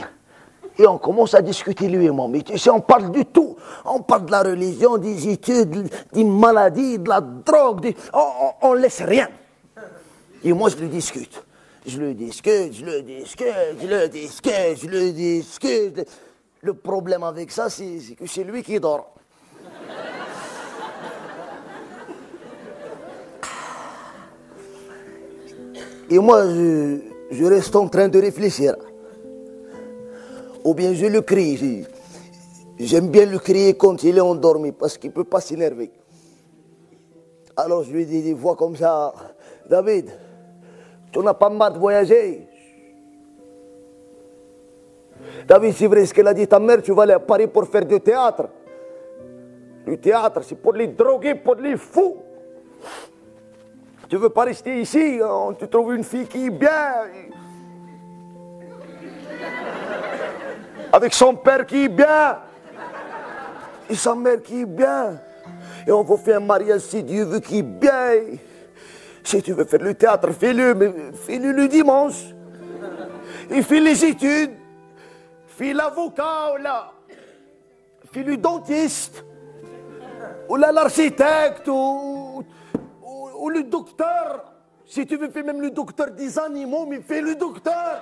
et on commence à discuter, lui et moi. Mais tu sais, on parle du tout. On parle de la religion, des études, des maladies, de la drogue, on laisse rien. Et moi, je le discute. Je le discute. Le problème avec ça, c'est que c'est lui qui dort. Et moi, je reste en train de réfléchir. Ou bien je le crie. J'aime bien le crier quand il est endormi, parce qu'il ne peut pas s'énerver. Alors je lui dis des voix comme ça, David, tu n'as pas marre de voyager? David, c'est vrai ce qu'elle a dit ta mère, tu vas aller à Paris pour faire du théâtre. Le théâtre, c'est pour les drogués, pour les fous. Tu veux pas rester ici, hein? Tu trouves une fille qui est bien. Avec son père qui est bien. Et sa mère qui est bien. Et on va faire un mariage si Dieu veut qui est bien. Si tu veux faire le théâtre, fais-le, mais fais-le le dimanche. Et fais les études. Fais l'avocat, ou là. Fais le dentiste. Ou là, l'architecte, ou le docteur. Si tu veux faire même le docteur des animaux, mais fais le docteur.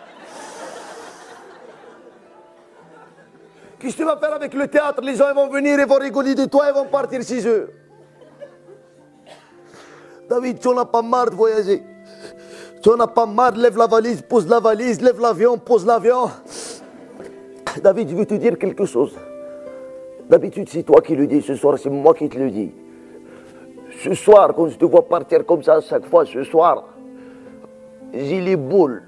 Qu'est-ce que tu vas faire avec le théâtre? Les gens ils vont venir, ils vont rigoler de toi, ils vont partir chez eux. David, tu n'en as pas marre de voyager. Tu n'en as pas marre, lève la valise, pose la valise, lève l'avion, pose l'avion. David, je veux te dire quelque chose. D'habitude, c'est toi qui le dis. Ce soir, c'est moi qui te le dis. Ce soir, quand je te vois partir comme ça à chaque fois, ce soir, j'ai les boules.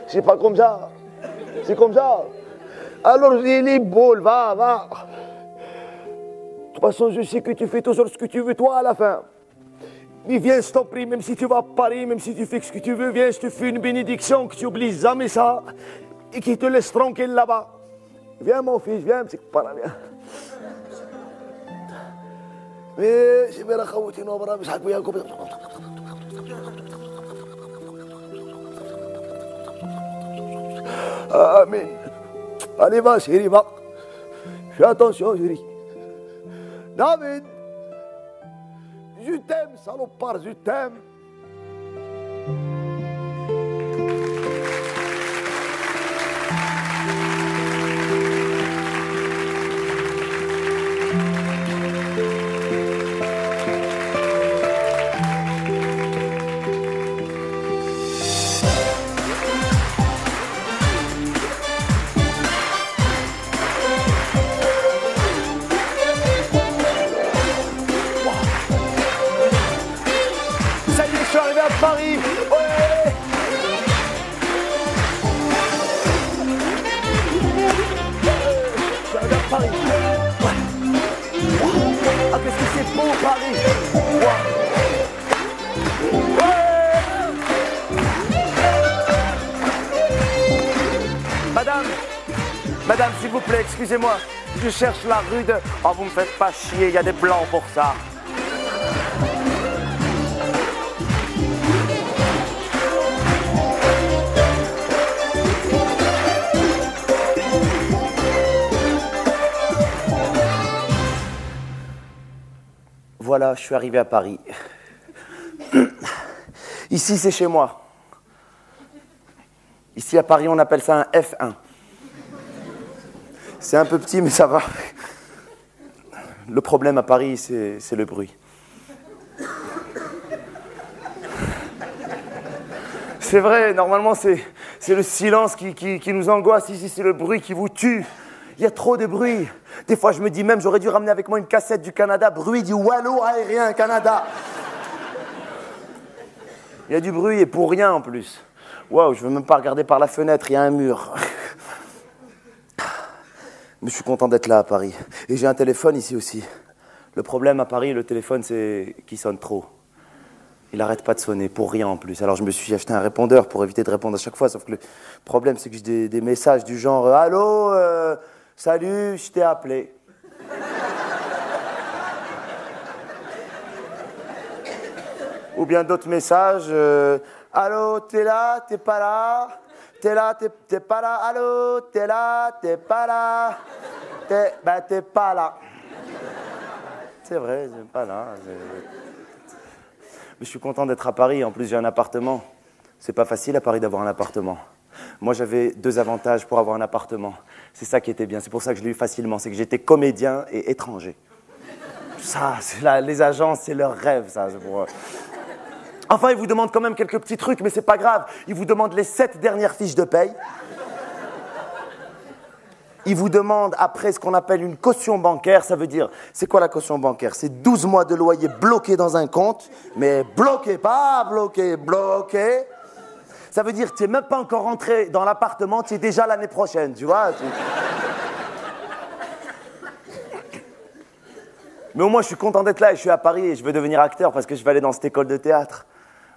C'est pas comme ça. C'est comme ça. Alors j'ai les boules, va. De toute façon, je sais que tu fais toujours ce que tu veux, toi, à la fin. Mais viens, je t'en prie, même si tu vas à Paris, même si tu fais ce que tu veux, viens, je te fais une bénédiction, que tu oublies jamais ça, et qui te laisse tranquille là-bas. Viens, mon fils, viens, c'est pas la bien. Mais j'ai bien la chaotique, non, mais ça a comme ça. Amen. Allez, va, chérie, va. Fais attention, chérie. David, je t'aime, salopard, je t'aime. Paris, ouais. Je suis à Paris. Ouais. Ah, qu'est-ce que c'est beau, Paris. Ouais. Madame, s'il vous plaît, excusez-moi. Je cherche la rue de... Oh, vous me faites pas chier, il y a des blancs pour ça. Voilà, je suis arrivé à Paris. Ici, c'est chez moi. Ici, à Paris, on appelle ça un F1. C'est un peu petit, mais ça va. Le problème à Paris, c'est le bruit. C'est vrai, normalement, c'est le silence qui nous angoisse. Ici, c'est le bruit qui vous tue. Il y a trop de bruit. Des fois, je me dis même, j'aurais dû ramener avec moi une cassette du Canada, bruit du Wallo aérien Canada. Il y a du bruit et pour rien en plus. Waouh, je ne veux même pas regarder par la fenêtre, il y a un mur. Mais je suis content d'être là à Paris. Et j'ai un téléphone ici aussi. Le problème à Paris, le téléphone, c'est qu'il sonne trop. Il arrête pas de sonner, pour rien en plus. Alors je me suis acheté un répondeur pour éviter de répondre à chaque fois. Sauf que le problème, c'est que j'ai des messages du genre « Allô, salut, je t'ai appelé ». Ou bien d'autres messages « Allô, t'es là, t'es pas là ? T'es là, t'es pas là ? Allô, t'es là, t'es pas là ? T'es pas là. » C'est vrai, t'es pas là. Mais je suis content d'être à Paris. En plus, j'ai un appartement. C'est pas facile à Paris d'avoir un appartement. Moi, j'avais 2 avantages pour avoir un appartement. C'est ça qui était bien. C'est pour ça que je l'ai eu facilement. C'est que j'étais comédien et étranger. Ça, les agences, c'est leur rêve, ça. C'est pour... Enfin, ils vous demandent quand même quelques petits trucs, mais c'est pas grave. Ils vous demandent les 7 dernières fiches de paye. Ils vous demandent après ce qu'on appelle une caution bancaire. Ça veut dire, c'est quoi la caution bancaire? C'est 12 mois de loyer bloqué dans un compte, mais bloqué, pas bloqué, bloqué. Ça veut dire que tu n'es même pas encore rentré dans l'appartement, tu es déjà l'année prochaine, tu vois. Mais au moins, je suis content d'être là et je suis à Paris et je veux devenir acteur parce que je vais aller dans cette école de théâtre.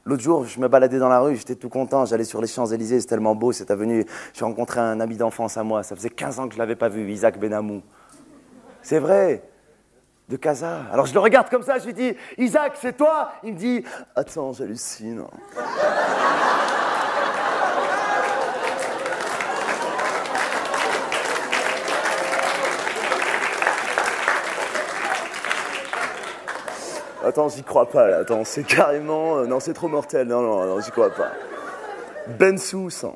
L'autre jour, je me baladais dans la rue, j'étais tout content, j'allais sur les Champs-Élysées, c'est tellement beau cette avenue. J'ai rencontré un ami d'enfance à moi, ça faisait 15 ans que je ne l'avais pas vu, Isaac Benamou. C'est vrai, de Casa. Alors je le regarde comme ça, je lui dis « Isaac, c'est toi ?» Il me dit « Attends, j'hallucine. » Attends, j'y crois pas là, attends, c'est carrément... non, c'est trop mortel, non, j'y crois pas. Ben Sous, hein.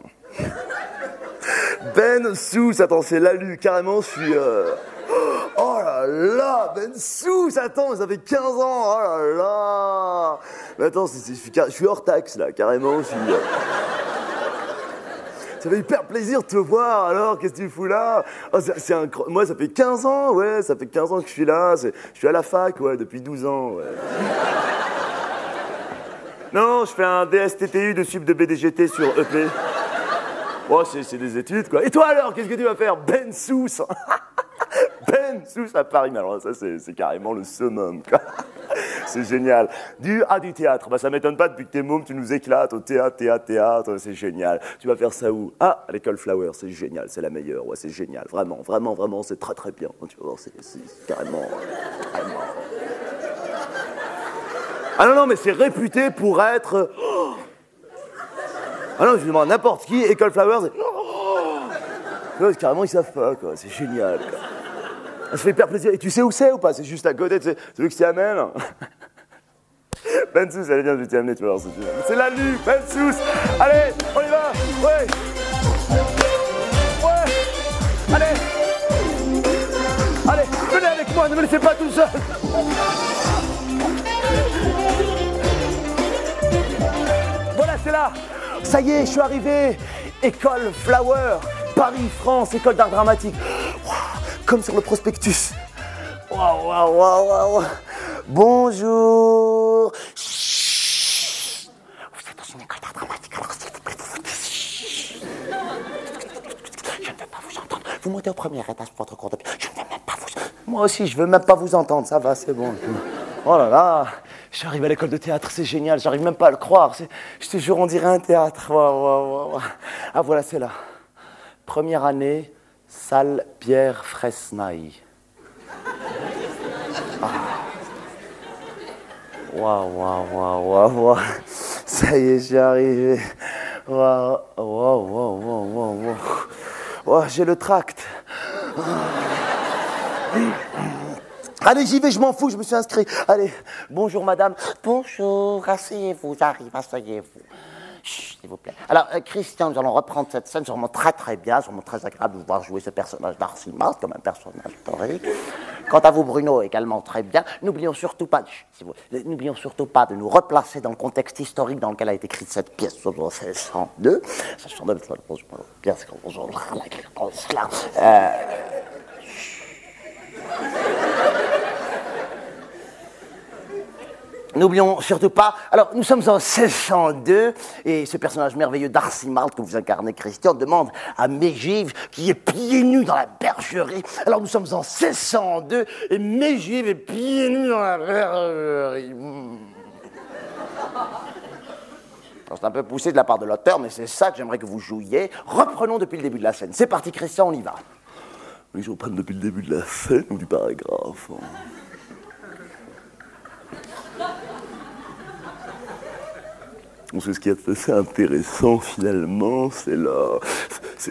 Ben Sous, attends, c'est l'alu, carrément, je suis... Oh là là, Ben Sous, attends, ça fait 15 ans, oh là là. Mais attends, je suis hors taxe là, carrément, je suis... Ça fait hyper plaisir de te voir, alors, qu'est-ce que tu fous là? Oh, moi, ça fait 15 ans, ouais, ça fait 15 ans que je suis là, je suis à la fac, ouais, depuis 12 ans, ouais. Non, je fais un DSTTU de sup de BDGT sur EP. Oh, c'est des études, quoi. Et toi, alors, qu'est-ce que tu vas faire? Ben Sous. Ben Sous à Paris, mais alors ça, c'est carrément le summum, quoi. C'est génial. Du théâtre. Bah, ça m'étonne pas, depuis que t'es môme, tu nous éclates au théâtre, c'est génial. Tu vas faire ça où? Ah, à l'école Flower, c'est génial, c'est la meilleure, ouais, c'est génial. Vraiment, c'est très très bien. Tu vas voir, c'est carrément... Ah non, mais c'est réputé pour être... Ah non, je demande n'importe qui, école Flower, c'est... Ouais, carrément, ils savent pas, quoi, c'est génial, quoi. Ça fait hyper plaisir. Et tu sais où c'est ou pas? C'est juste à côté, c'est celui qui s'y amène. Ben Sous, allez bien, je vais t'y amener, tu vas voir. C'est la nuit, Ben Sous. Allez, on y va. Ouais. Allez, venez avec moi, ne me laissez pas tout seul. Voilà, c'est là. Ça y est, je suis arrivé. École Flower, Paris, France, école d'art dramatique. Comme sur le prospectus. Waouh. Bonjour. Chut. Vous êtes dans une école d'art dramatique, alors s'il vous plaît, je ne veux pas vous entendre. Vous montez au premier étage pour votre cours de pied. Je ne veux même pas vous... Moi aussi, je ne veux même pas vous entendre. Ça va, c'est bon. Oh là là. Je suis arrivé à l'école de théâtre, c'est génial. J'arrive même pas à le croire. Je te jure, on dirait un théâtre. Waouh. Ah, voilà, c'est là. Première année... Salle Pierre Fresnaille. Waouh. Ça y est, j'y arrivé. Waouh. Oh, j'ai le tract. Allez, j'y vais, je m'en fous, je me suis inscrit. Allez, bonjour madame. Bonjour, asseyez-vous, j'arrive, asseyez-vous. Chut, s'il vous plaît. Alors, Christian, nous allons reprendre cette scène. C'est vraiment très très bien, c'est vraiment très agréable de vous voir jouer ce personnage d'Arcy Mars comme un personnage historique. Quant à vous, Bruno, également très bien. N'oublions surtout pas de nous replacer dans le contexte historique dans lequel a été écrite cette pièce sur 1602. 1602, c'est la pièce qu'on joue là. N'oublions surtout pas, alors nous sommes en 1602 et ce personnage merveilleux d'Arcy Malt que vous incarnez, Christian, demande à Mégive qui est pieds nus dans la bergerie. Alors nous sommes en 1602 et Mégive est pieds nus dans la bergerie. C'est un peu poussé de la part de l'auteur, mais c'est ça que j'aimerais que vous jouiez. Reprenons depuis le début de la scène. C'est parti, Christian, on y va. Oui, je reprenne depuis le début de la scène ou du paragraphe. On sait ce qui est assez intéressant finalement, c'est là.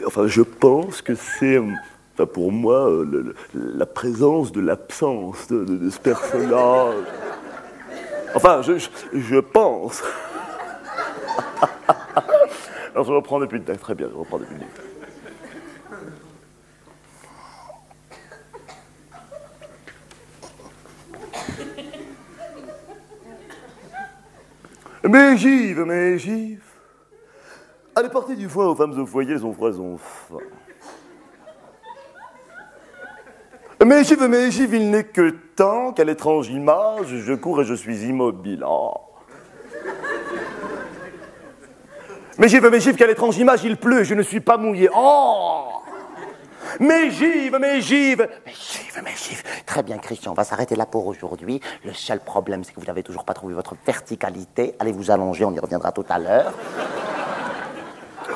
Enfin, je pense que c'est, enfin, pour moi, la présence de l'absence de ce personnage. Enfin, je pense. Alors, je reprends depuis le début. Très bien, je reprends depuis le début. Mais Gilles, allez porter du foin aux femmes au foyer, elles ont froid, elles ont faim. Mais Gilles, il n'est que temps qu'à l'étrange image, je cours et je suis immobile. Oh. Mais Gilles, qu'à l'étrange image, il pleut et je ne suis pas mouillé. Oh. Mais Gilles. Très bien, Christian, on va s'arrêter là pour aujourd'hui. Le seul problème, c'est que vous n'avez toujours pas trouvé votre verticalité. Allez vous allonger, on y reviendra tout à l'heure.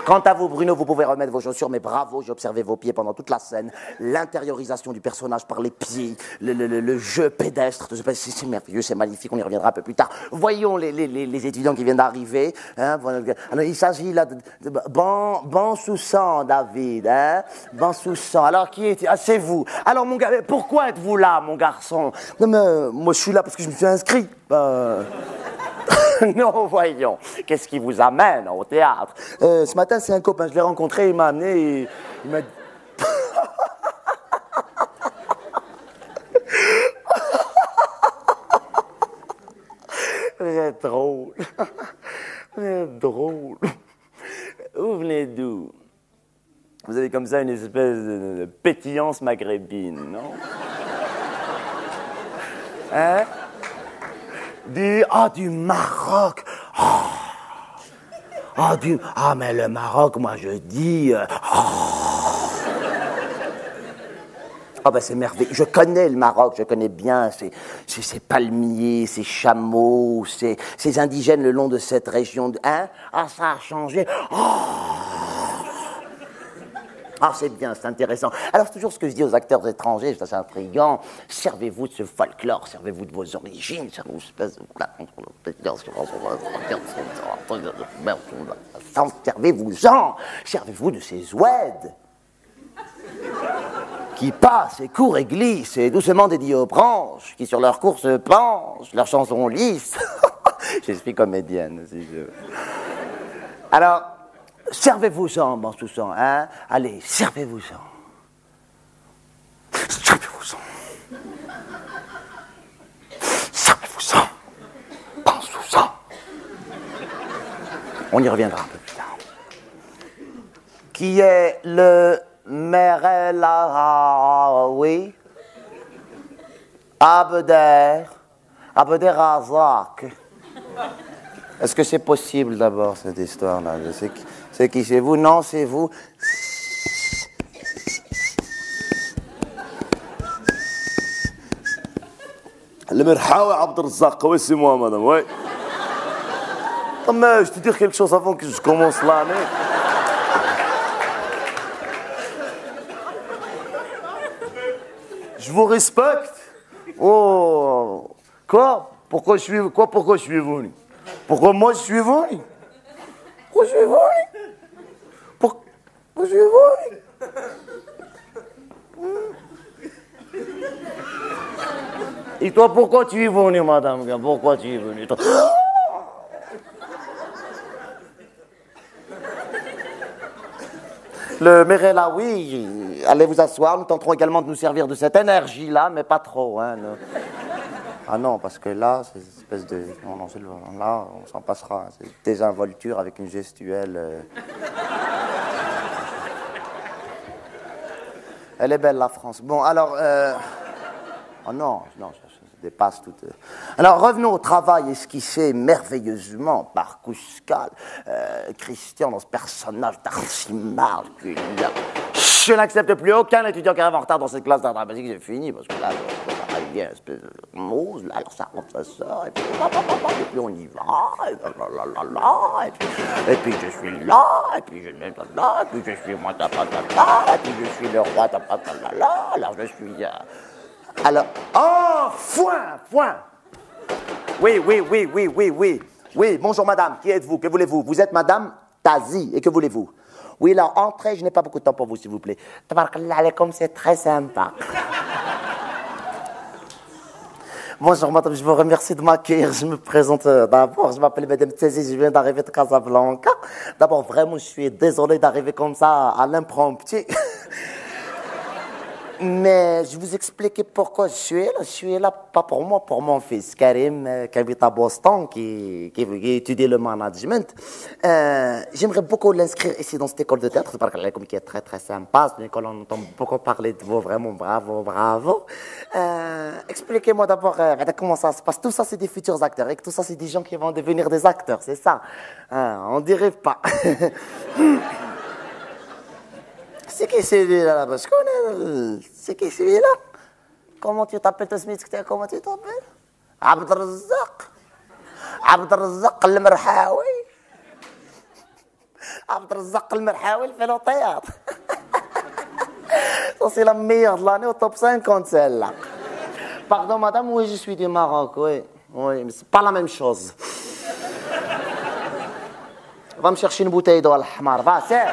Quant à vous, Bruno, vous pouvez remettre vos chaussures, mais bravo, j'ai observé vos pieds pendant toute la scène. L'intériorisation du personnage par les pieds, le jeu pédestre, c'est merveilleux, c'est magnifique, on y reviendra un peu plus tard. Voyons les étudiants qui viennent d'arriver. Hein, alors, il s'agit là de ban sous sang, David. Hein, ban sous sang. Alors, qui est... Ah, c'est vous. Alors, mon gars, pourquoi êtes-vous là, mon garçon? Non, mais moi, je suis là parce que je me suis inscrit. Non, voyons. Qu'est-ce qui vous amène au théâtre? Ce matin, c'est un copain. Je l'ai rencontré, il m'a amené et il m'a dit... Vous êtes drôle. Vous êtes drôle. Vous venez d'où? Vous avez comme ça une espèce de pétillance maghrébine, non? Hein? Du Maroc. Mais le Maroc, moi je dis... C'est merveilleux. Je connais le Maroc, je connais bien ces palmiers, ces chameaux, ces indigènes le long de cette région. Hein? Ah, ça a changé. Ah, c'est bien, c'est intéressant. Alors, c'est toujours ce que je dis aux acteurs étrangers, c'est intriguant. Servez-vous de ce folklore, servez-vous de vos origines, servez-vous servez-vous de ces oueds qui passent et courent et glissent et doucement dédiés aux branches, qui sur leur cours se penchent, leurs chansons lisses. Je suis comédienne aussi. Alors, servez-vous-en, Bansousan, hein? Allez, servez-vous-en. Servez-vous-en. Servez-vous-en. Bansousan. On y reviendra un peu plus tard. Qui est le Merelawi? Abder Razak. Est-ce que c'est possible d'abord, cette histoire-là? C'est qui? C'est vous? Non, c'est vous. Le Merhawa Abdelrazak, oui, c'est moi, madame, oui. Mais je te dire quelque chose avant que je commence l'année. Je vous respecte. Oh. Quoi? Pourquoi je suis venu? Pourquoi moi je suis venu? Pourquoi je suis venu? Pourquoi je suis venu? Et toi, pourquoi tu es venu, madame? Pourquoi tu es venu? Le Merelawi, allez vous asseoir, nous tenterons également de nous servir de cette énergie-là, mais pas trop, hein. Ah non, parce que là, c'est une espèce de... Non, là, on s'en passera. C'est une désinvolture avec une gestuelle... Elle est belle, la France. Bon, alors... Oh non, ça dépasse tout... Alors, revenons au travail esquissé merveilleusement par Kouskal. Christian, dans ce personnage d'Archimard, je n'accepte plus aucun étudiant qui arrive en retard dans cette classe d'art dramatique, c'est fini, parce que là, bien, espèce de mousse, là, alors ça rentre, ça sort, et puis on y va, et puis je suis là, et puis je suis là, et puis je suis moi, et puis je suis le roi, alors je suis... Alors, oh, foin. Oui, bonjour madame, qui êtes-vous? Que voulez-vous? Vous êtes madame Tazi, et que voulez-vous? Oui, là, entrez, je n'ai pas beaucoup de temps pour vous, s'il vous plaît. Tabarakallah alaykoum, c'est très sympa. Bonjour madame, je vous remercie de m'accueillir. Je me présente d'abord, je m'appelle madame Tazi, je viens d'arriver de Casablanca. D'abord, vraiment, je suis désolé d'arriver comme ça à l'impromptu. Mais je vous expliquer pourquoi je suis là. Je suis là pas pour moi, pour mon fils Karim, qui habite à Boston, qui étudie le management. J'aimerais beaucoup l'inscrire ici dans cette école de théâtre, qui est très très sympa. C'est une école où on entend beaucoup parler de vous, vraiment bravo. Expliquez-moi d'abord comment ça se passe. Tout ça, c'est des futurs acteurs et tout ça, c'est des gens qui vont devenir des acteurs, c'est ça. On dirait pas. C'est qui celui-là là-bas? Je connais. C'est qui celui-là? Comment tu t'appelles, Smith? Comment tu t'appelles? Abdelrazak al-Merhaoui. Abdelrazak al-Merhaoui, il fait le théâtre. Ça, c'est la meilleure de l'année au top 50, celle-là. Pardon, madame, oui, je suis du Maroc, oui, mais c'est pas la même chose. Va me chercher une bouteille d'eau, al-Hamar, va, c'est...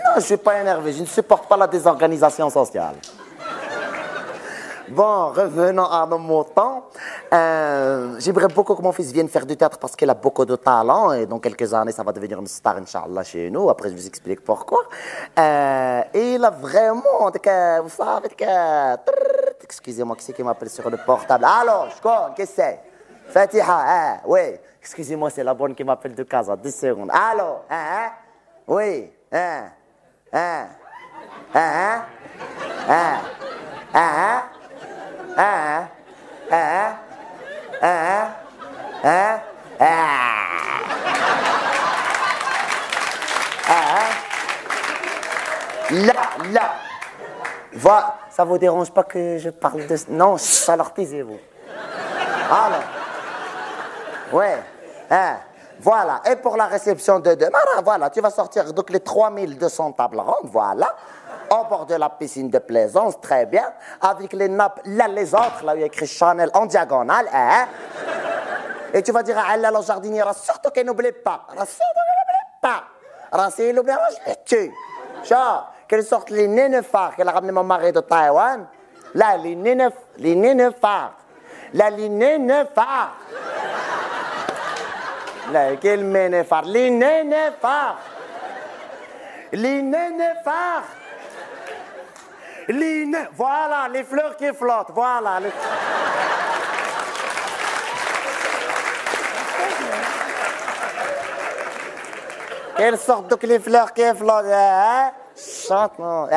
Je ne suis pas énervé, je ne supporte pas la désorganisation sociale. Bon, revenons à nos moutons. J'aimerais beaucoup que mon fils vienne faire du théâtre parce qu'il a beaucoup de talent et dans quelques années, ça va devenir une star, Inch'Allah, chez nous. Après, je vous explique pourquoi. Et il a vraiment, vous savez, excusez-moi, qui c'est qui m'appelle sur le portable? Allô, je connais, qu'est-ce que c'est? Fatiha, oui. Excusez-moi, c'est la bonne qui m'appelle de Casa, 10 secondes. Allô, oui, Là. Voilà. Ça vous dérange pas que je parle de... Non, alors taisez-vous. Alors. Ouais. Voilà. Et pour la réception de demain, voilà, tu vas sortir donc les 3200 tables rondes, voilà. Au bord de la piscine de plaisance, très bien. Avec les nappes, là, les autres, là où il y a écrit Chanel en diagonale, Et tu vas dire à Allah, la jardinière, surtout qu'elle n'oublie pas. Si elle oublie, je le tue. Genre, qu'elle sorte les nénuphars qu'elle a ramené mon mari de Taïwan. Là, les nénuphars. Là, les nénuphars. Là, quel nénuphar? Les nénuphars. Voilà, les fleurs qui flottent. Voilà. Quelle sorte de les fleurs qui flottent? Chante, non?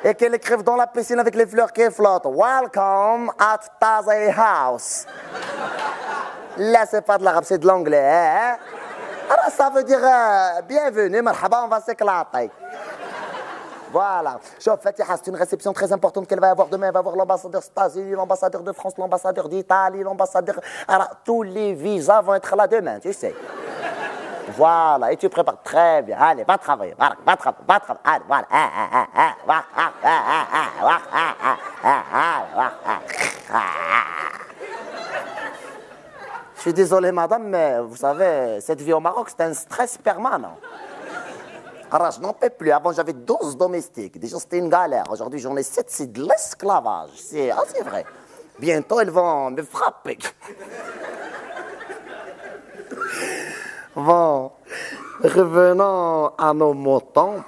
Et qu'elle écrive dans la piscine avec les fleurs qui flottent. Welcome at Tazi House. Là, c'est pas de l'arabe, c'est de l'anglais. Alors, ça veut dire bienvenue, marhaba, on va s'éclater. Voilà. Chef Fatiha, c'est une réception très importante qu'elle va avoir demain. Elle va avoir l'ambassadeur Stasi, l'ambassadeur de France, l'ambassadeur d'Italie, l'ambassadeur... Alors, tous les visas vont être là demain, tu sais. Voilà, et tu prépares très bien. Allez, va travailler. Allez, voilà. Je suis désolé, madame, mais vous savez, cette vie au Maroc, c'est un stress permanent. Alors, je n'en peux plus. Avant, j'avais 12 domestiques. Déjà, c'était une galère. Aujourd'hui, j'en ai 7. C'est de l'esclavage. C'est vrai. Bientôt, ils vont me frapper. Bon, revenons à nos moutons.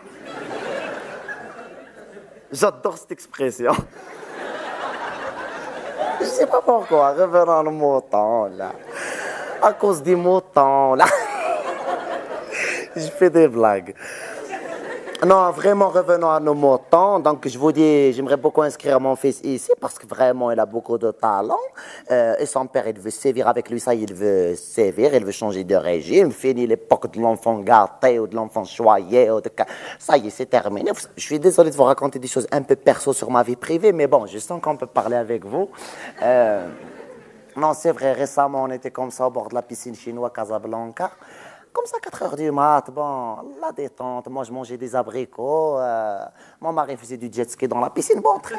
J'adore cette expression. Je ne sais pas pourquoi. Revenons à nos moutons, là. À cause des moutons, là. Je fais des blagues. Non, vraiment, revenons à nos moutons. Donc, je vous dis, j'aimerais beaucoup inscrire mon fils ici parce que vraiment, il a beaucoup de talent. Et son père, il veut sévir avec lui, ça, il veut sévir, il veut changer de régime. Fini l'époque de l'enfant gâté ou de l'enfant choyé. Ça y est, c'est terminé. Je suis désolé de vous raconter des choses un peu perso sur ma vie privée, mais bon, je sens qu'on peut parler avec vous. Non, c'est vrai, récemment, on était comme ça au bord de la piscine chinoise à Casablanca. Comme ça, 4 heures du mat, bon, la détente. Moi, je mangeais des abricots. Mon mari faisait du jet ski dans la piscine. Bon, très...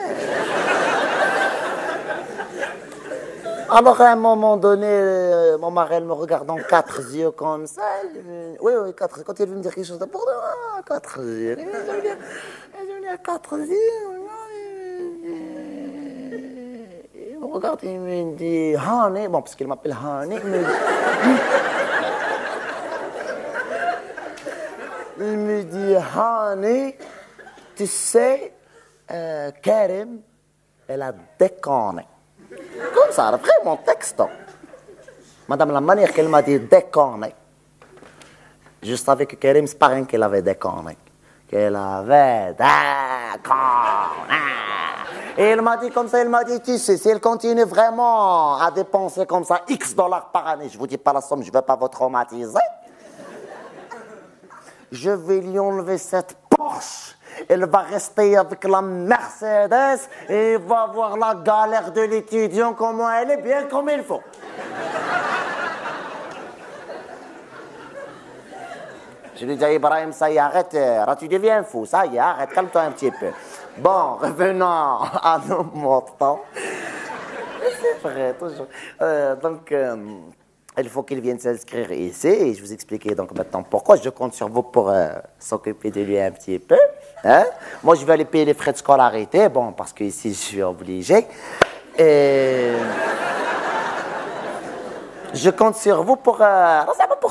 Alors, à un moment donné, mon mari, elle me regarde en 4 yeux comme ça. Oui, 4. Quand il veut me dire quelque chose d'important, 4 yeux. Elle veut dire 4 yeux. Il me regarde, il me dit, Honey. Bon, parce qu'il m'appelle Honey. Il me dit, Honey, tu sais, Karim, elle a déconné. Comme ça, vraiment texto. Madame, la manière qu'elle m'a dit déconné, je savais que Karim, c'est pas rien qu'elle avait déconné. Qu'elle avait déconné. Et elle m'a dit comme ça, elle m'a dit, tu sais, si elle continue vraiment à dépenser comme ça X dollars par année, je vous dis pas la somme, je veux pas vous traumatiser, je vais lui enlever cette Porsche. Elle va rester avec la Mercedes et il va voir la galère de l'étudiant, comment elle est bien comme il faut. Je lui dis à Ibrahim, ça y est, arrête, là, tu deviens fou, ça y est, arrête, calme-toi un petit peu. Bon, revenons à nos moutons. C'est vrai, toujours. Donc... il faut qu'il vienne s'inscrire ici et je vous expliquer donc maintenant pourquoi je compte sur vous pour s'occuper de lui un petit peu. Hein? Moi, je vais aller payer les frais de scolarité, bon, parce qu'ici, je suis obligé. Et je compte sur vous pour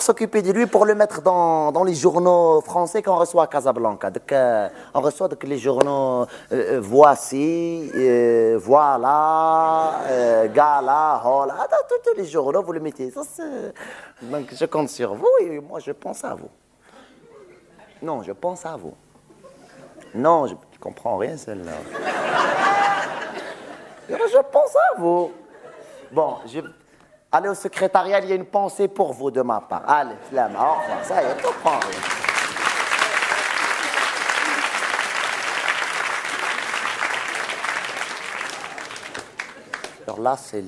s'occuper de lui, pour le mettre dans les journaux français qu'on reçoit à Casablanca. Donc, on reçoit donc, les journaux Voici, Voilà, Gala, Hola, tous les journaux, vous le mettez. Ça, donc, je compte sur vous et moi, je pense à vous. Non, je pense à vous. Non, je ne comprends rien, celle-là. Je pense à vous. Bon, allez au secrétariat, il y a une pensée pour vous de ma part. Allez, flamme, au revoir. Ça y est, je comprends rien. Alors là, c'est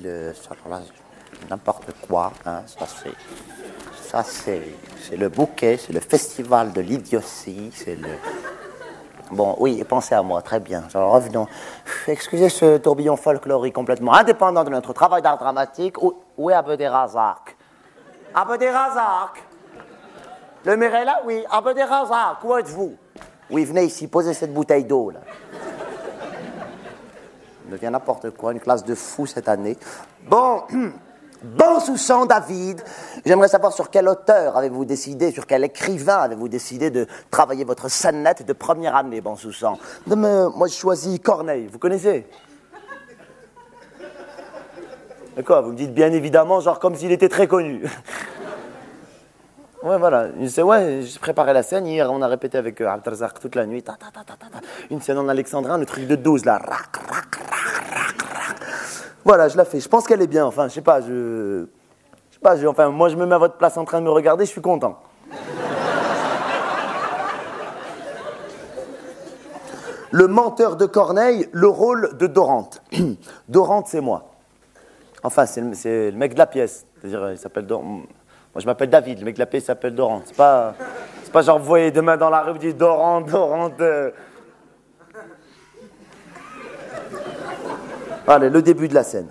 n'importe quoi. Hein, ça, c'est le bouquet, c'est le festival de l'idiotie, c'est le... Bon, oui, pensez à moi, très bien. Alors, revenons. Excusez ce tourbillon folklorique complètement indépendant de notre travail d'art dramatique. Où est Abderrazak? Abderrazak? Le maire est là? Oui. Abderrazak, où êtes-vous? Oui, venez ici, posez cette bouteille d'eau, là. Il devient n'importe quoi, une classe de fous cette année. Bon... Bon Soussan, David, j'aimerais savoir sur quel auteur avez-vous décidé, sur quel écrivain avez-vous décidé de travailler votre scénette de première année, bon Soussan. Moi, je choisis Corneille, vous connaissez? Mais quoi, vous me dites bien évidemment, genre comme s'il était très connu. Ouais, voilà, j'ai préparé la scène, hier on a répété avec Abdelrazak toute la nuit, une scène en alexandrin, le truc de 12 là, rac, rac, rac, rac, rac. Voilà, je la fais. Je pense qu'elle est bien. Enfin, je sais pas. Enfin, moi, je me mets à votre place en train de me regarder. Je suis content. Le menteur de Corneille, le rôle de Dorante. Dorante, c'est moi. Enfin, c'est le mec de la pièce. C'est-à-dire, il s'appelle Dorante. Moi, je m'appelle David. Le mec de la pièce s'appelle Dorante. C'est pas genre, vous voyez demain dans la rue, vous dites Dorante. Allez, le début de la scène.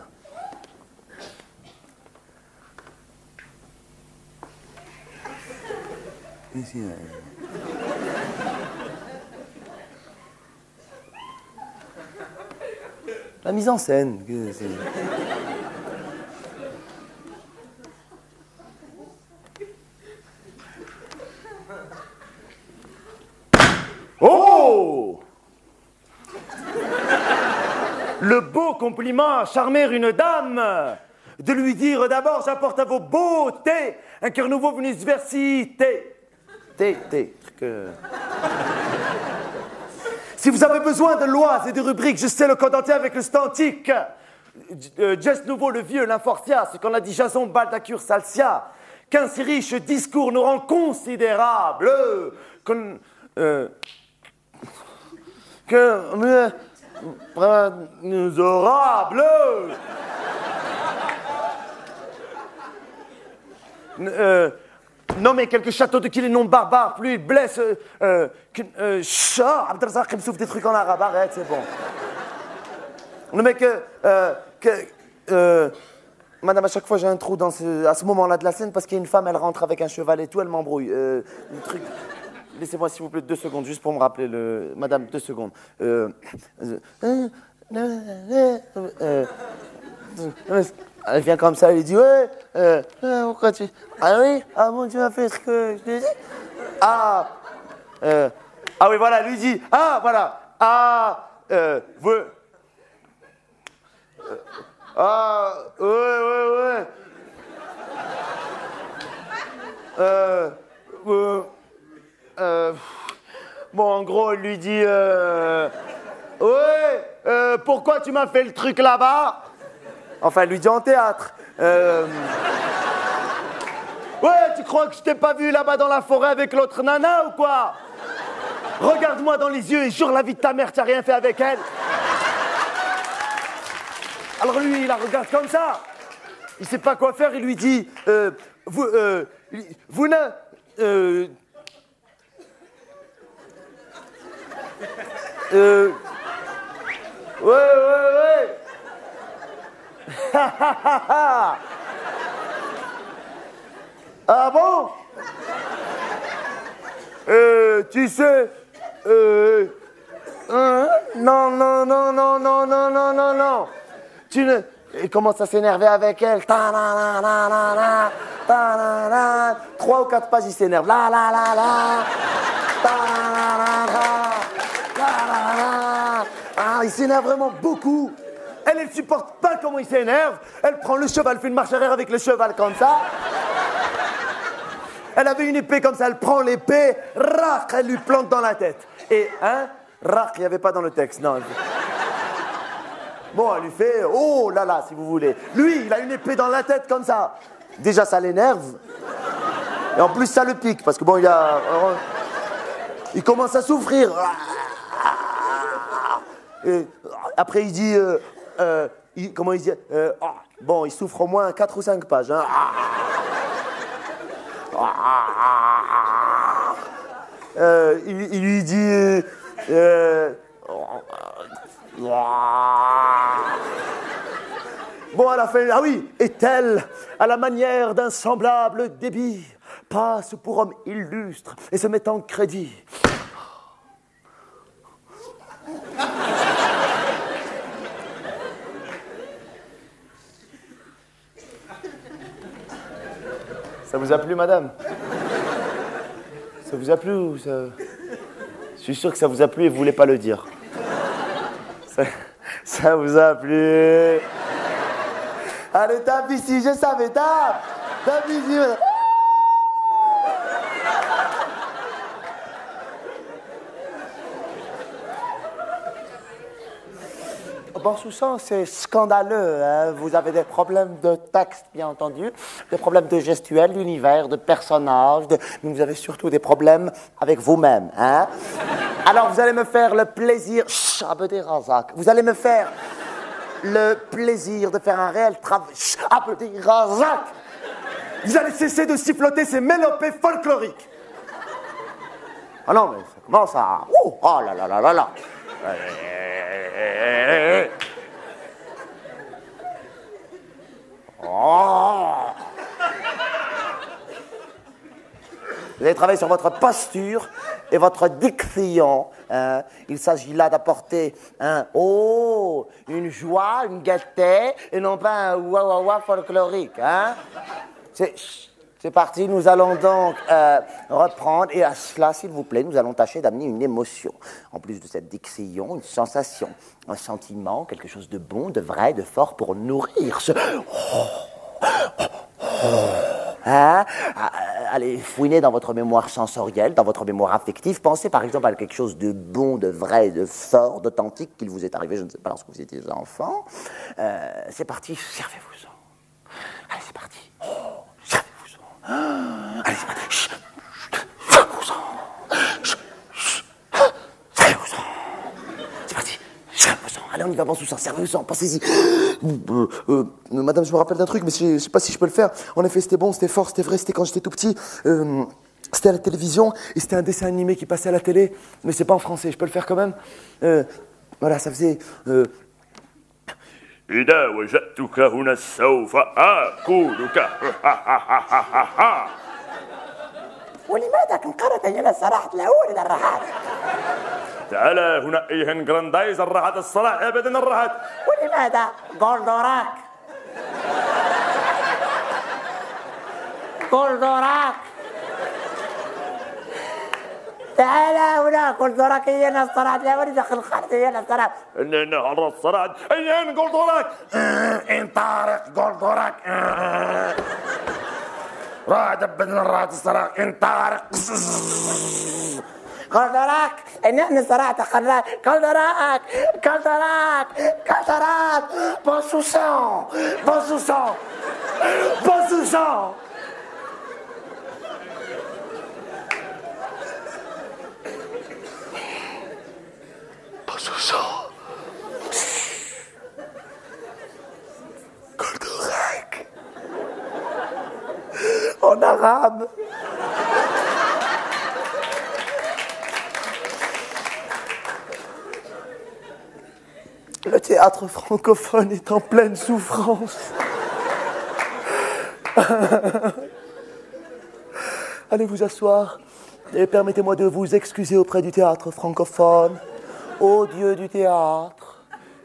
La mise en scène. Oh! Le beau compliment à charmer une dame, de lui dire d'abord j'apporte à vos beautés un cœur nouveau venu vers si thé. Si vous avez besoin de lois et de rubriques, je sais le code entier avec le stantique. Geste nouveau, le vieux, l'infortia, ce qu'on a dit Jason, Baldacur, Salsia. Qu'un si riche discours nous rend considérable. Nous horables. Nommer quelques châteaux de qui les noms barbares, plus blesse. Chat, Abdelrazak me souffle des trucs en arabe, arrête, c'est bon. Nommer madame, à chaque fois j'ai un trou à ce moment-là de la scène parce qu'il y a une femme, elle rentre avec un cheval et tout, elle m'embrouille. Le truc. Laissez-moi s'il vous plaît 2 secondes, juste pour me rappeler Madame, 2 secondes. Elle vient comme ça, elle dit ouais, pourquoi tu. Ah oui, ah bon, tu m'as fait ce que je t'ai dit. Ah oui, voilà, lui dit, ah voilà, vous. Ouais. Bon, en gros, il lui dit ouais, pourquoi tu m'as fait le truc là-bas? Enfin, il lui dit en théâtre. Ouais, tu crois que je t'ai pas vu là-bas dans la forêt avec l'autre nana ou quoi? Regarde-moi dans les yeux et jure la vie de ta mère, tu n'as rien fait avec elle. Alors lui, il la regarde comme ça. Il sait pas quoi faire, il lui dit vous ne... Ouais. Ah bon? Tu sais... Non. Tu ne... Il commence à s'énerver avec elle. 3 ou 4 pages, il s'énerve. Il s'énerve vraiment beaucoup. Elle supporte pas comment il s'énerve. Elle prend le cheval, fait une marche arrière avec le cheval comme ça. Elle avait une épée comme ça, elle prend l'épée, rac, elle lui plante dans la tête. Et, rac, il n'y avait pas dans le texte, non. Bon, elle lui fait, oh là là, si vous voulez. Lui, il a une épée dans la tête comme ça. Déjà, ça l'énerve. Et en plus, ça le pique, parce que bon, il commence à souffrir. Et après, il dit, comment il dit bon, il souffre au moins 4 ou 5 pages. Hein. Il lui dit... Bon, à la fin, ah oui, est-elle, à la manière d'un semblable débit, passe pour homme illustre et se met en crédit. Ça vous a plu, madame? Ça vous a plu ou ça... Je suis sûr que ça vous a plu et vous ne voulez pas le dire. Ça vous a plu? Allez, tape ici, je savais, tape! Tape ici, madame. Bon, sous ça, c'est scandaleux. Hein? Vous avez des problèmes de texte, bien entendu, des problèmes de gestuelle, d'univers, de personnages, mais vous avez surtout des problèmes avec vous-même. Hein? Alors, vous allez me faire le plaisir... Abdelrazak. Vous allez me faire le plaisir de faire un réel travail... Abdelrazak. Vous allez cesser de siffloter ces mélopées folkloriques. Ah non, mais ça commence à... Oh là là là là là. Oh. Vous allez travailler sur votre posture et votre diction. Hein. Il s'agit là d'apporter une joie, une gaieté, et non pas un ouah folklorique. Hein. C'est parti, nous allons donc reprendre, et à cela, s'il vous plaît, nous allons tâcher d'amener une émotion. En plus de cette diction, une sensation, un sentiment, quelque chose de bon, de vrai, de fort pour nourrir ce... Hein? allez fouiner dans votre mémoire sensorielle, dans votre mémoire affective. Pensez par exemple à quelque chose de bon, de vrai, de fort, d'authentique qu'il vous est arrivé, je ne sais pas, lorsque vous étiez enfant. C'est parti, servez-vous-en. Allez, c'est parti. Oh, servez-vous-en. Allez, c'est parti. Servez-vous-en. Servez-vous-en. C'est parti. Servez-vous-en. Allez, on y va, pensez-vous-en. Servez-vous-en. Pensez-y. Madame, je me rappelle d'un truc, mais je sais pas si je peux le faire. En effet, c'était bon, c'était fort, c'était vrai, c'était quand j'étais tout petit. C'était à la télévision, et c'était un dessin animé qui passait à la télé, mais c'est pas en français, je peux le faire quand même. Voilà, ça faisait... إذا وجدتك هنا سوف آكلك. ولماذا انقرض إلى صراحة الأول إلى الرحات؟ تعال هنا أيها الجراندايز الرحت الصلاح أبدا الرحت. ولماذا جولدوراك؟ جولدوراك تعال هنا جولدوراك هنا الصراحة الأول داخل الخرط هنا الصراحة. نهر الصراحة أيها جولدوراك. انطارق جولدوراك. راد ابدا الراد الصراحة انطارق. جولدوراك إنني صراحة قررت جولدوراك جولدوراك جولدوراك بوسوسون بوسوسون بوسوسون. Goldorak. En arabe. Le théâtre francophone est en pleine souffrance. Allez vous asseoir et permettez-moi de vous excuser auprès du théâtre francophone. Ô Dieu du théâtre,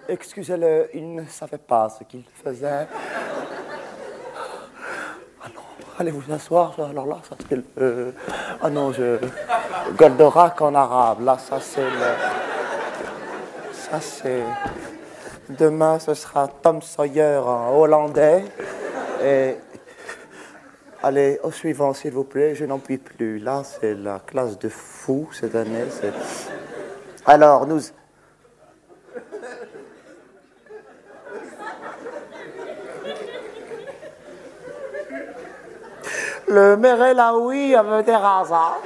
excusez-le, il ne savait pas ce qu'il faisait. Ah non, allez vous asseoir, alors là, ça c'est le... Ah non, Goldorak en arabe, là, ça c'est le... Ça c'est... Demain, ce sera Tom Sawyer en hollandais. Et... Allez, au suivant, s'il vous plaît, je n'en puis plus. Là, c'est la classe de fous cette année. Alors, nous... Le Merelaoui avait des rasas.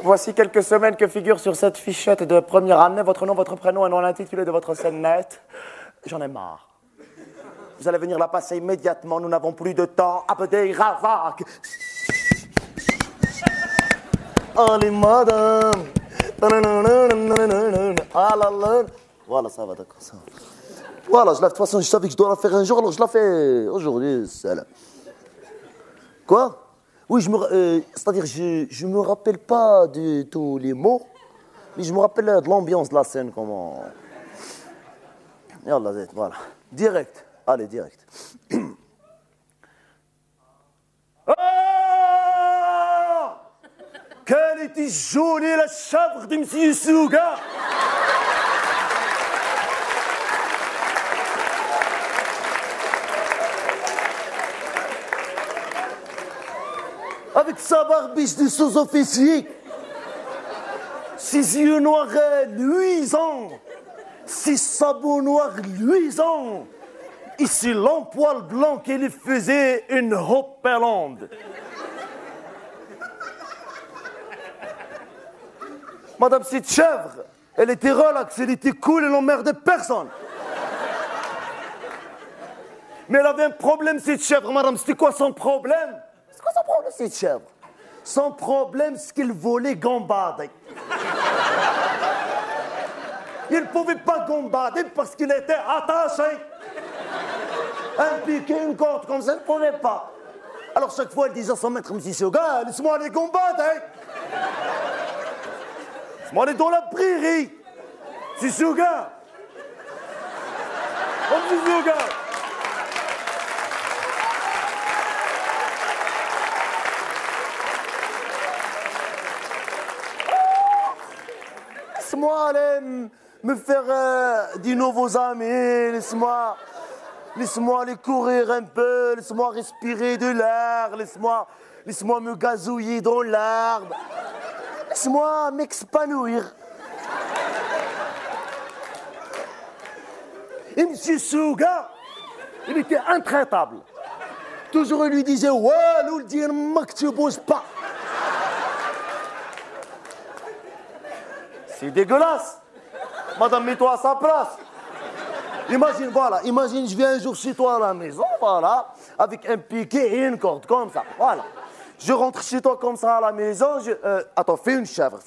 Voici quelques semaines que figurent sur cette fichette de première année votre nom, votre prénom et nom intitulé de votre scène nette. J'en ai marre. Vous allez venir la passer immédiatement, nous n'avons plus de temps. Abdé Ravak. Allez, madame. Voilà, ça va, d'accord, ça va. Voilà, de toute façon, je savais que je dois la faire un jour, alors je la fais aujourd'hui, celle-là. Quoi? Oui, c'est-à-dire, je me rappelle pas de tous les mots, mais je me rappelle de l'ambiance de la scène, comment... Yallah, voilà. Direct. Allez, direct. كان يتجوني للشاب خدم سي السوقة. Avec sa barbiche de sous-officier, ses yeux noirs luisants, ses sabots noirs luisants, et ses longs poils blancs qui lui faisaient une hopelande. Madame, cette chèvre, elle était relaxe, elle était cool, elle n'emmerdait personne. Mais elle avait un problème, cette chèvre, madame. C'était quoi son problème? C'est quoi son problème, cette chèvre? Son problème, c'est qu'il volait gambader. Il ne pouvait pas gambader parce qu'il était attaché. Un piquet, une corde comme ça, il ne pouvait pas. Alors chaque fois, elle disait à son maître, monsieur Soga, laisse-moi aller gambader. Laisse-moi aller dans la prairie. Monsieur Soga. Oh, monsieur Soga. Laisse-moi aller me faire des nouveaux amis, laisse-moi Laisse-moi aller courir un peu, laisse-moi respirer de l'air, laisse-moi me gazouiller dans l'herbe. Laisse-moi m'expanouir. Et M. Souga, il était intraitable. Toujours il lui disait, ouais, l'ouldir, que tu bouges pas. C'est dégueulasse. Madame, mets-toi à sa place. Imagine, voilà, imagine, je viens un jour chez toi à la maison, voilà, avec un piquet et une corde, comme ça, voilà. Je rentre chez toi comme ça à la maison, attends, fais une chèvre.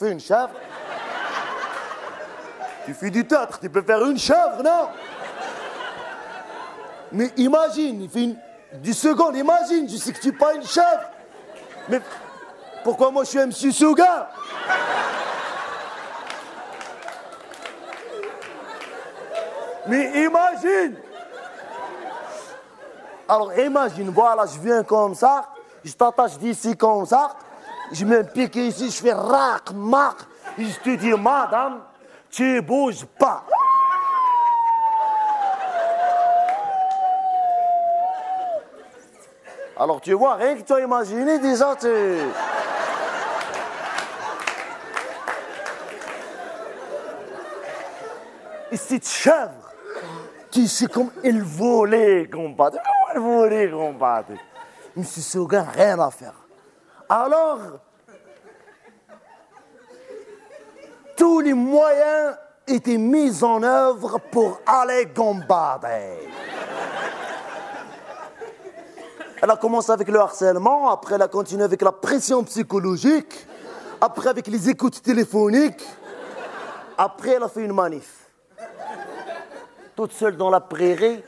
Tu fais du théâtre, tu peux faire une chèvre, non? Mais imagine, il fait 10 secondes, imagine, je sais que tu n'es pas une chèvre. Mais pourquoi moi je suis M. Souga? Mais imagine! Alors imagine, voilà, je viens comme ça, je t'attache d'ici comme ça, je mets un piquet ici, je fais rac, mac, et je te dis, madame, tu bouges pas. Alors tu vois, rien que tu as imaginé, déjà tu... Et cette chèvre, tu sais comme elle volait, compadre. Elle volait, compadre. Monsieur Souga, rien à faire. Alors, tous les moyens étaient mis en œuvre pour aller gambader. Elle a commencé avec le harcèlement, après elle a continué avec la pression psychologique, après avec les écoutes téléphoniques, après elle a fait une manif. Toute seule dans la prairie,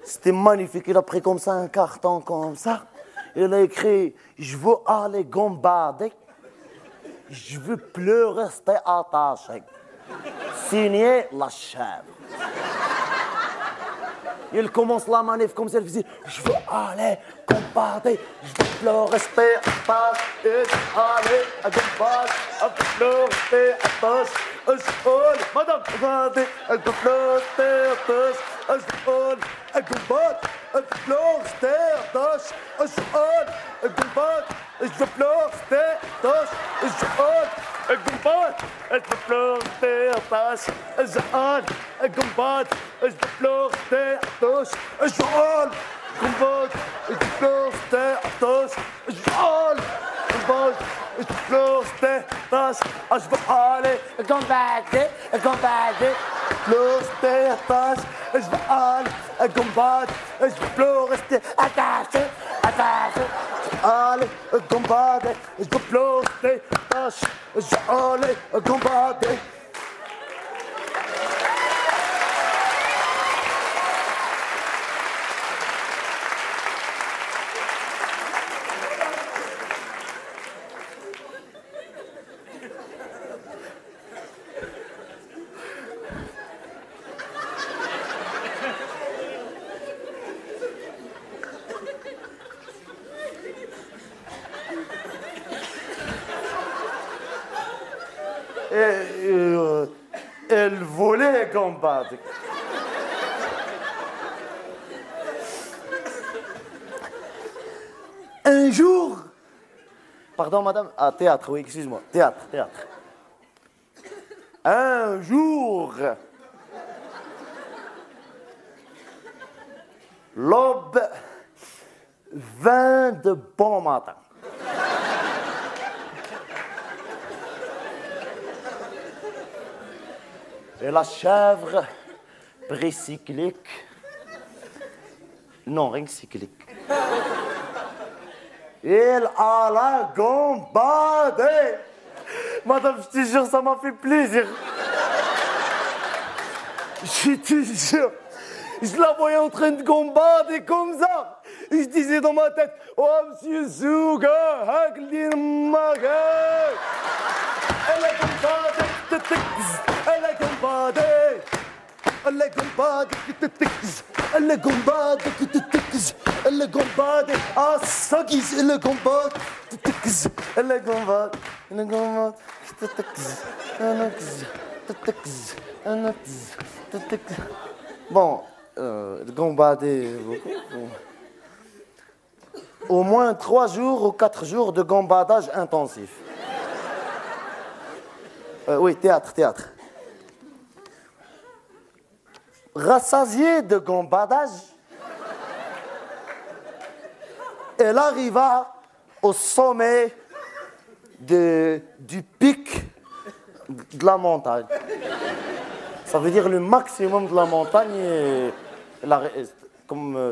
c'était magnifique. Elle a pris comme ça un carton comme ça. Elle a écrit « Je veux aller gambader, je veux plus rester attaché. » Signé la chèvre. Il commence la manif comme ça, elle faisait « Je veux aller gambader, je veux plus rester attaché, aller à gambader, je veux plus rester attaché. Madame, regardez, elle peut plus rester attaché, je veux aller gambader, je veux plus rester attaché, je veux plus rester attaché, je veux gambader, je veux plus rester attaché, je veux gambader, je veux plus rester attaché, je veux gambader, je veux plus rester attaché, je veux gambader, je veux plus rester attaché, je veux aller gambader, plus rester attaché, je veux aller gambader, je veux plus rester attaché, allez gambader, je veux plus rester attaché, je veux aller gambader. Elle voulait combattre. Un jour, pardon madame, théâtre, oui, excuse-moi, théâtre. Un jour, l'aube vint de bon matin. Et la chèvre précyclique, non, rien que cyclique, elle alla gambader. Madame, je te jure, ça m'a fait plaisir. Je te jure, je la voyais en train de gambader comme ça. Et je disais dans ma tête, oh, monsieur Souga, haklin maga. Elle a gambadé, elle a gambadé. Elle a gambadé, elle a gambadé, elle a gambadé. Ah, ça qui c'est le gambadé. Elle a gambadé, elle a gambadé. Bon, Gambadé beaucoup. Au moins 3 jours ou 4 jours de gambadage intensif. Oui, théâtre. Rassasié de gambadage, elle arriva au sommet du pic de la montagne. Ça veut dire le maximum de la montagne.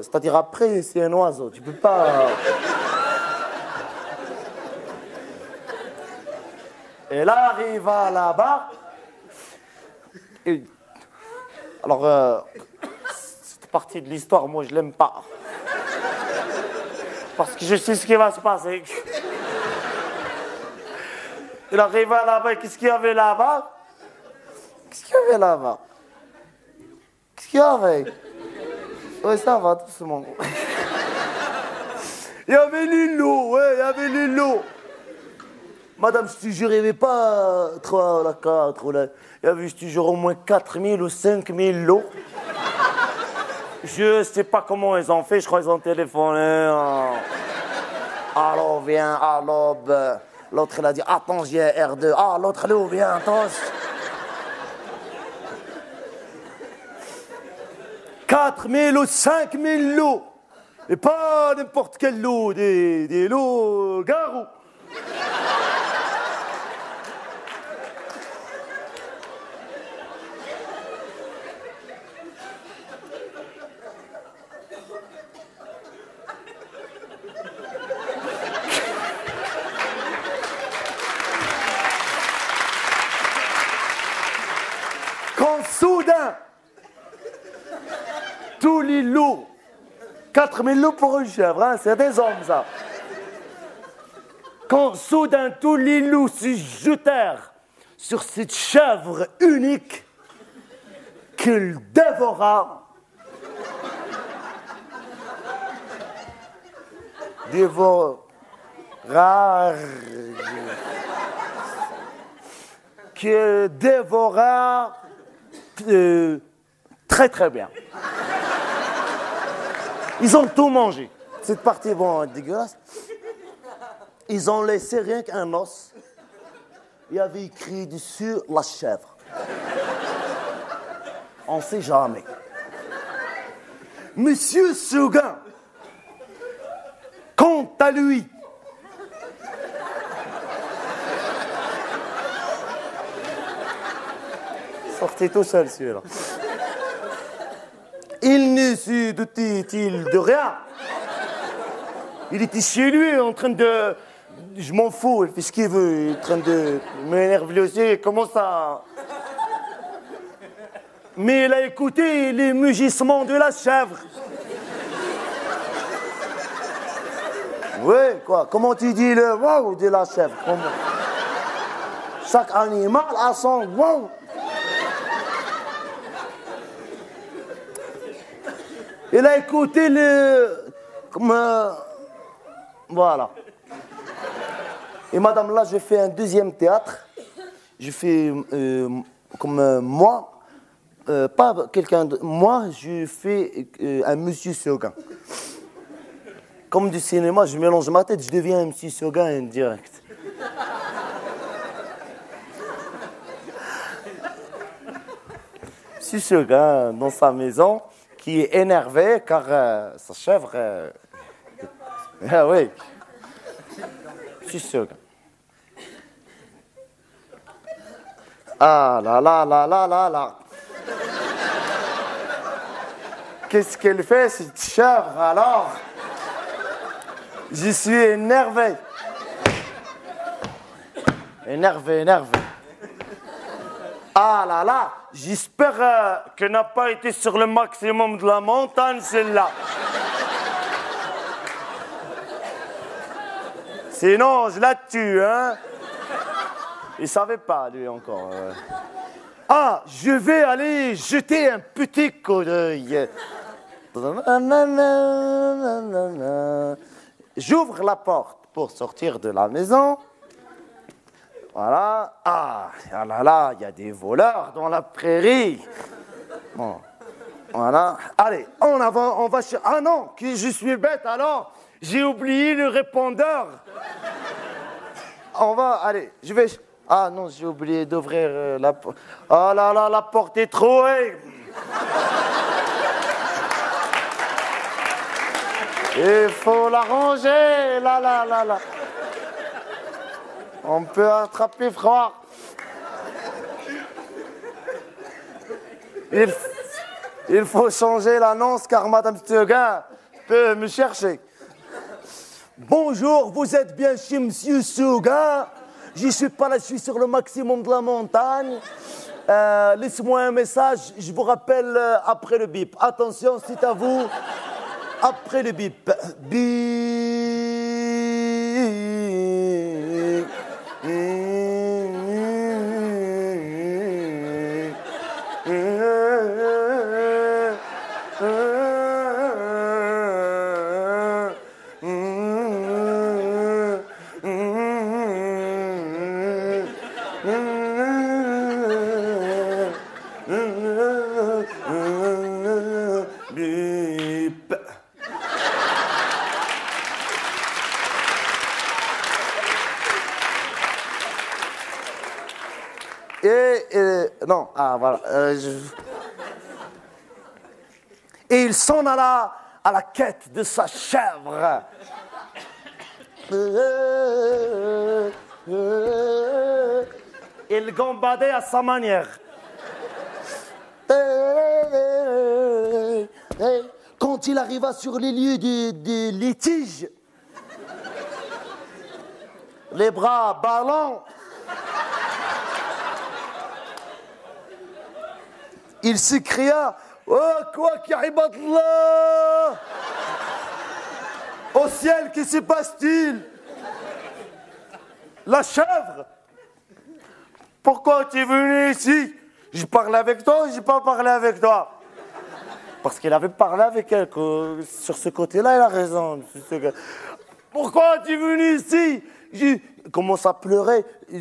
C'est-à-dire après, c'est un oiseau. Tu peux pas... Elle arriva là-bas. Alors, cette partie de l'histoire, moi, je l'aime pas. Parce que je sais ce qui va se passer. Elle arriva là-bas, qu'est-ce qu'il y avait là-bas? Qu'est-ce qu'il y avait? Oui, ça va, doucement. Il y avait l'îlot, ouais, il y avait l'îlot. Madame, je te jure, il n'y avait pas 3 ou 4. Il y avait, je te jure, au moins 4000 ou 5000 lots. Je sais pas comment ils ont fait, je crois qu'ils ont téléphoné. Alors, viens, alors, l'autre, il a dit, attends, j'ai un R2. Ah, l'autre, l'eau, viens, attends. 4000 ou 5000 lots. Et pas n'importe quel lot, des lots garous. Quand soudain, tous les loups, 4000 loups pour une chèvre, hein, c'est des hommes ça. Quand soudain tous les loups se jetèrent sur cette chèvre unique qu'il dévora, qu'il dévora très très bien. Ils ont tout mangé. Cette partie, bon, dégueulasse. Ils ont laissé rien qu'un os. Il y avait écrit dessus la chèvre. On ne sait jamais. Monsieur Seguin, quant à lui, sortez tout seul celui-là. Il ne se doutait-il de rien. Il était chez lui en train de... Je m'en fous, il fait ce qu'il veut. Il est en train de m'énerver lui aussi. Il commence à... Mais il a écouté les mugissements de la chèvre. Oui, quoi? Comment tu dis le wow de la chèvre? Comment? Chaque animal a son wow. Il a écouté voilà. Et madame, là, je fais un deuxième théâtre. Je fais moi, pas quelqu'un de... Moi, je fais un monsieur Seguin. Comme du cinéma, je mélange ma tête, je deviens un monsieur Seguin en direct. Monsieur Seguin, dans sa maison, qui est énervé car sa chèvre... Ah oui. Monsieur Seguin. Ah là là là là là là. Qu'est-ce qu'elle fait, cette chèvre, alors? Je suis énervé. Énervé. Ah là là, j'espère qu'elle n'a pas été sur le maximum de la montagne, celle-là. Sinon, je la tue, hein. Il ne savait pas, lui, encore. Ah, je vais aller jeter un petit coup d'œil. J'ouvre la porte pour sortir de la maison. Voilà. Ah là là, il y a des voleurs dans la prairie. Bon. Voilà. Allez, en avant, on va... Ah non, que je suis bête, alors j'ai oublié le répondeur. On va... Allez, je vais... Ah non, j'ai oublié d'ouvrir la porte. Oh là là, la porte est trouée. Il faut la ranger, là. On peut attraper froid. Il faut changer l'annonce car Madame Seguin peut me chercher. Bonjour, vous êtes bien chez Monsieur Seguin. Je suis pas là, je suis sur le maximum de la montagne. Laissez-moi un message, je vous rappelle après le bip. Attention, c'est à vous. Après le bip. Bip. Bip. Non, ah voilà. Et il s'en alla à la quête de sa chèvre. Il gambadait à sa manière. Quand il arriva sur les lieux du litige, les bras ballants, il s'écria « Oh, quoi qu'Ibadallah ! Au ciel, que se passe-t-il » La chèvre. Pourquoi tu es venu ici? Je parle avec toi ou je n'ai pas parlé avec toi? Parce qu'il avait parlé avec elle, que sur ce côté-là, il a raison. Pourquoi tu es venu ici? Je commence à pleurer. Je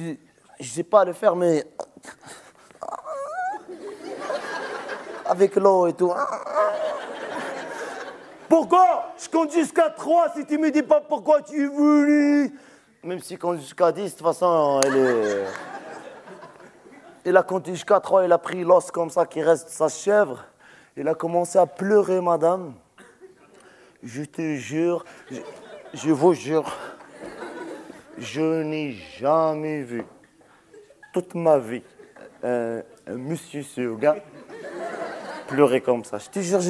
ne sais pas le faire, mais... Avec l'eau et tout. Pourquoi? Je compte jusqu'à 3 si tu me dis pas pourquoi tu es venu. Même si compte jusqu'à 10, de toute façon, elle est... Il a compté jusqu'à 3, il a pris l'os comme ça qui reste de sa chèvre. Il a commencé à pleurer, madame. Je te jure, je vous jure, je n'ai jamais vu toute ma vie un monsieur Seguin pleurer comme ça. Je te jure,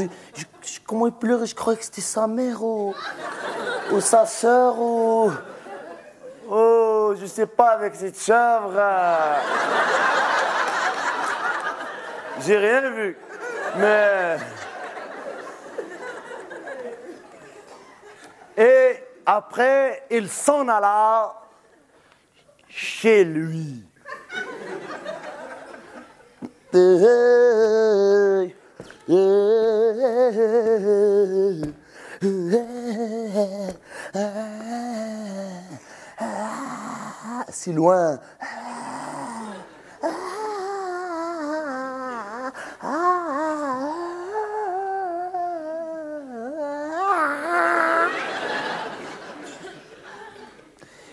comment il pleurait? Je croyais que c'était sa mère ou sa sœur ou... Oh, je sais pas, avec cette chèvre. J'ai rien vu. Mais... Et après, il s'en alla chez lui. Si loin.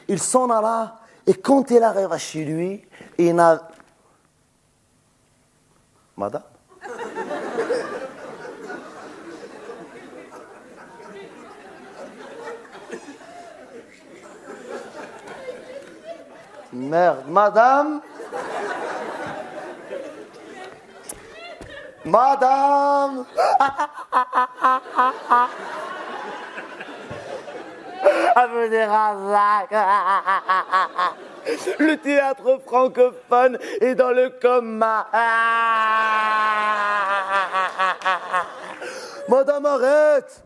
Il s'en alla, et quand il arriva chez lui, il n'a... Madame? Merde, madame? Madame? Le théâtre francophone est dans le coma. Madame, arrête.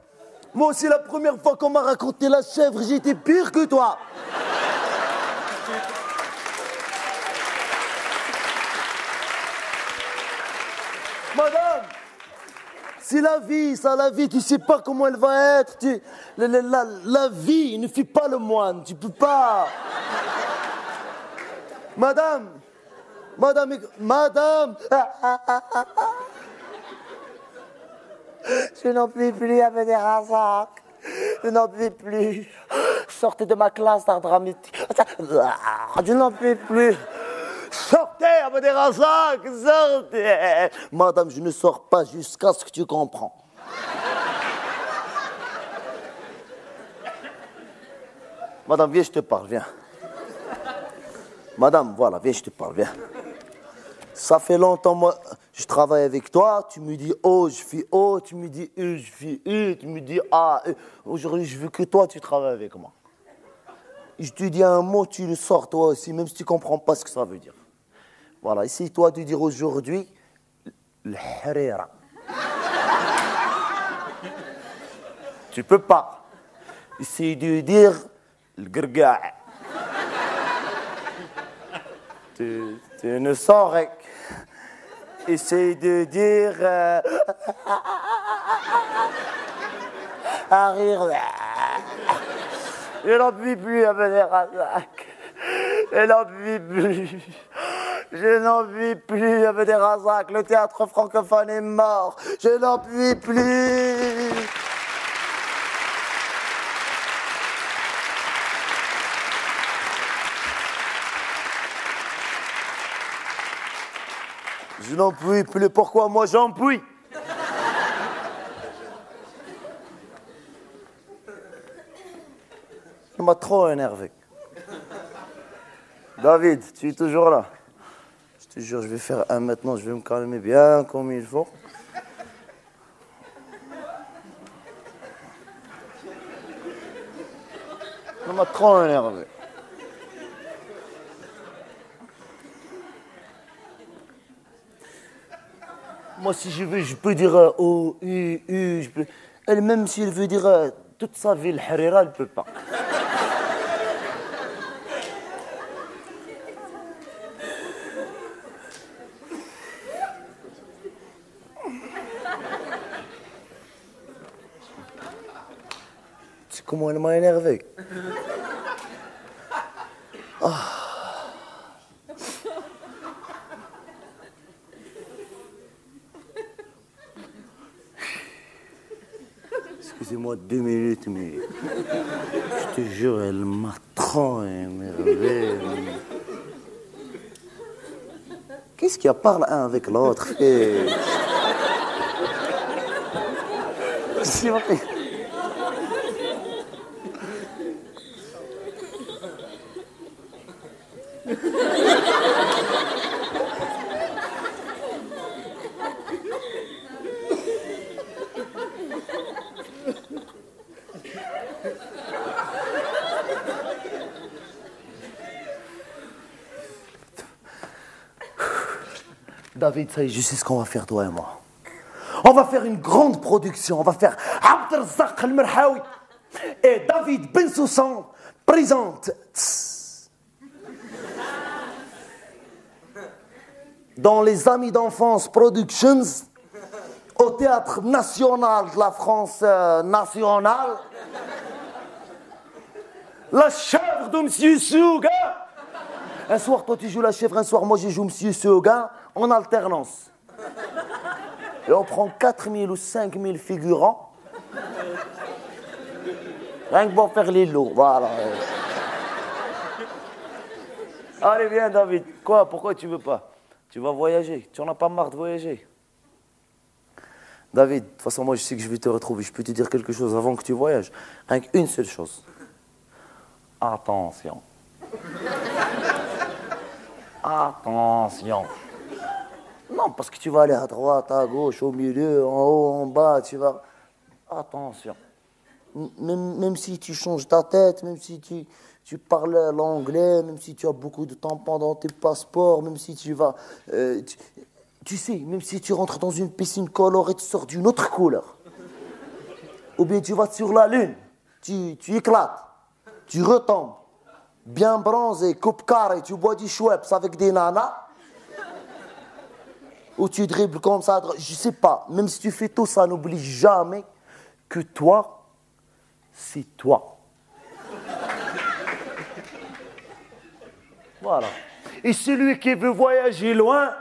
Moi aussi, la première fois qu'on m'a raconté la chèvre, j'étais pire que toi. Madame, c'est la vie, ça, la vie, tu sais pas comment elle va être. La vie ne fait pas le moine, tu peux pas. Madame, Je n'en puis plus avec des rasacs. Je n'en puis plus. Sortez de ma classe d'art dramatique. Je n'en puis plus. Sortez avec des rasacs, sortez. Madame, je ne sors pas jusqu'à ce que tu comprends. Madame, viens, je te parle, viens. Madame, voilà, viens, je te parle, viens. Ça fait longtemps, moi, je travaille avec toi, tu me dis oh, je fais oh, tu me dis je fais tu me dis ah. Aujourd'hui, je veux que toi, tu travailles avec moi. Je te dis un mot, tu le sors toi aussi, même si tu ne comprends pas ce que ça veut dire. Voilà, essaye-toi de dire aujourd'hui le harira. Tu peux pas. Essaye de dire le garga. Tu ne saurais. Essaye de dire un rire. Je n'en puis plus avec les rasacs. Je n'en puis plus. Je n'en puis plus avec des rasacs. Le théâtre francophone est mort. Je n'en puis plus. Je n'en puis plus. Pourquoi moi j'en puis? Ça m'a trop énervé. David, tu es toujours là? Je te jure, je vais faire un maintenant, je vais me calmer bien comme il faut. Ça m'a trop énervé. Moi, si je veux, je peux dire oh, je peux. Elle, même si elle veut dire toute sa vie, le harira, elle ne peut pas. Tu sais comment elle m'a énervé? Excusez-moi 2 minutes, mais je te jure, elle m'a trop énervé. Qu'est-ce qu'il y a parle un avec l'autre? C'est vrai. David, ça y est, je sais ce qu'on va faire, toi et moi. On va faire une grande production. On va faire Abdelrazak El Merhaoui et David Bensoussan présente dans les Amis d'enfance Productions au Théâtre National de la France nationale la chèvre de Monsieur Souga. Un soir, toi, tu joues la chèvre, un soir, moi, je joue Monsieur Souga en alternance. Et on prend 4000 ou 5000 figurants. Rien que pour faire les lots, voilà. Allez, viens, David. Quoi? Pourquoi tu veux pas? Tu vas voyager. Tu en as pas marre de voyager? David, de toute façon, moi, je sais que je vais te retrouver. Je peux te dire quelque chose avant que tu voyages. Rien qu'une seule chose. Attention. Attention. Non, parce que tu vas aller à droite, à gauche, au milieu, en haut, en bas, tu vas... Attention. Même si tu changes ta tête, même si tu parles l'anglais, même si tu as beaucoup de temps pendant tes passeports, même si tu vas... tu sais, même si tu rentres dans une piscine colorée, tu sors d'une autre couleur. Ou bien tu vas sur la lune, tu éclates, tu retombes, bien bronzé, coupe carré, tu bois du Schweppes avec des nanas, ou tu dribbles comme ça, je sais pas. Même si tu fais tout ça, n'oublie jamais que toi, c'est toi. Voilà. Et celui qui veut voyager loin,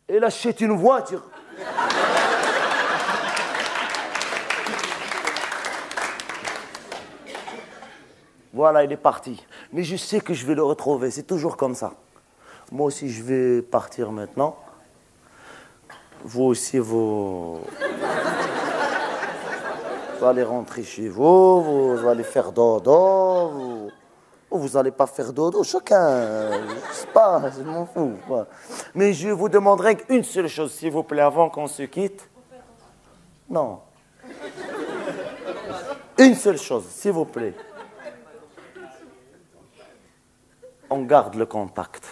il achète une voiture. Voilà, il est parti. Mais je sais que je vais le retrouver, c'est toujours comme ça. Moi aussi, je vais partir maintenant. Vous aussi, vous allez rentrer chez vous, vous allez faire dodo, vous n'allez pas faire dodo, chacun, je sais pas, je m'en fous. Voilà. Mais je vous demanderai une seule chose, s'il vous plaît, avant qu'on se quitte. Non. Une seule chose, s'il vous plaît. On garde le contact.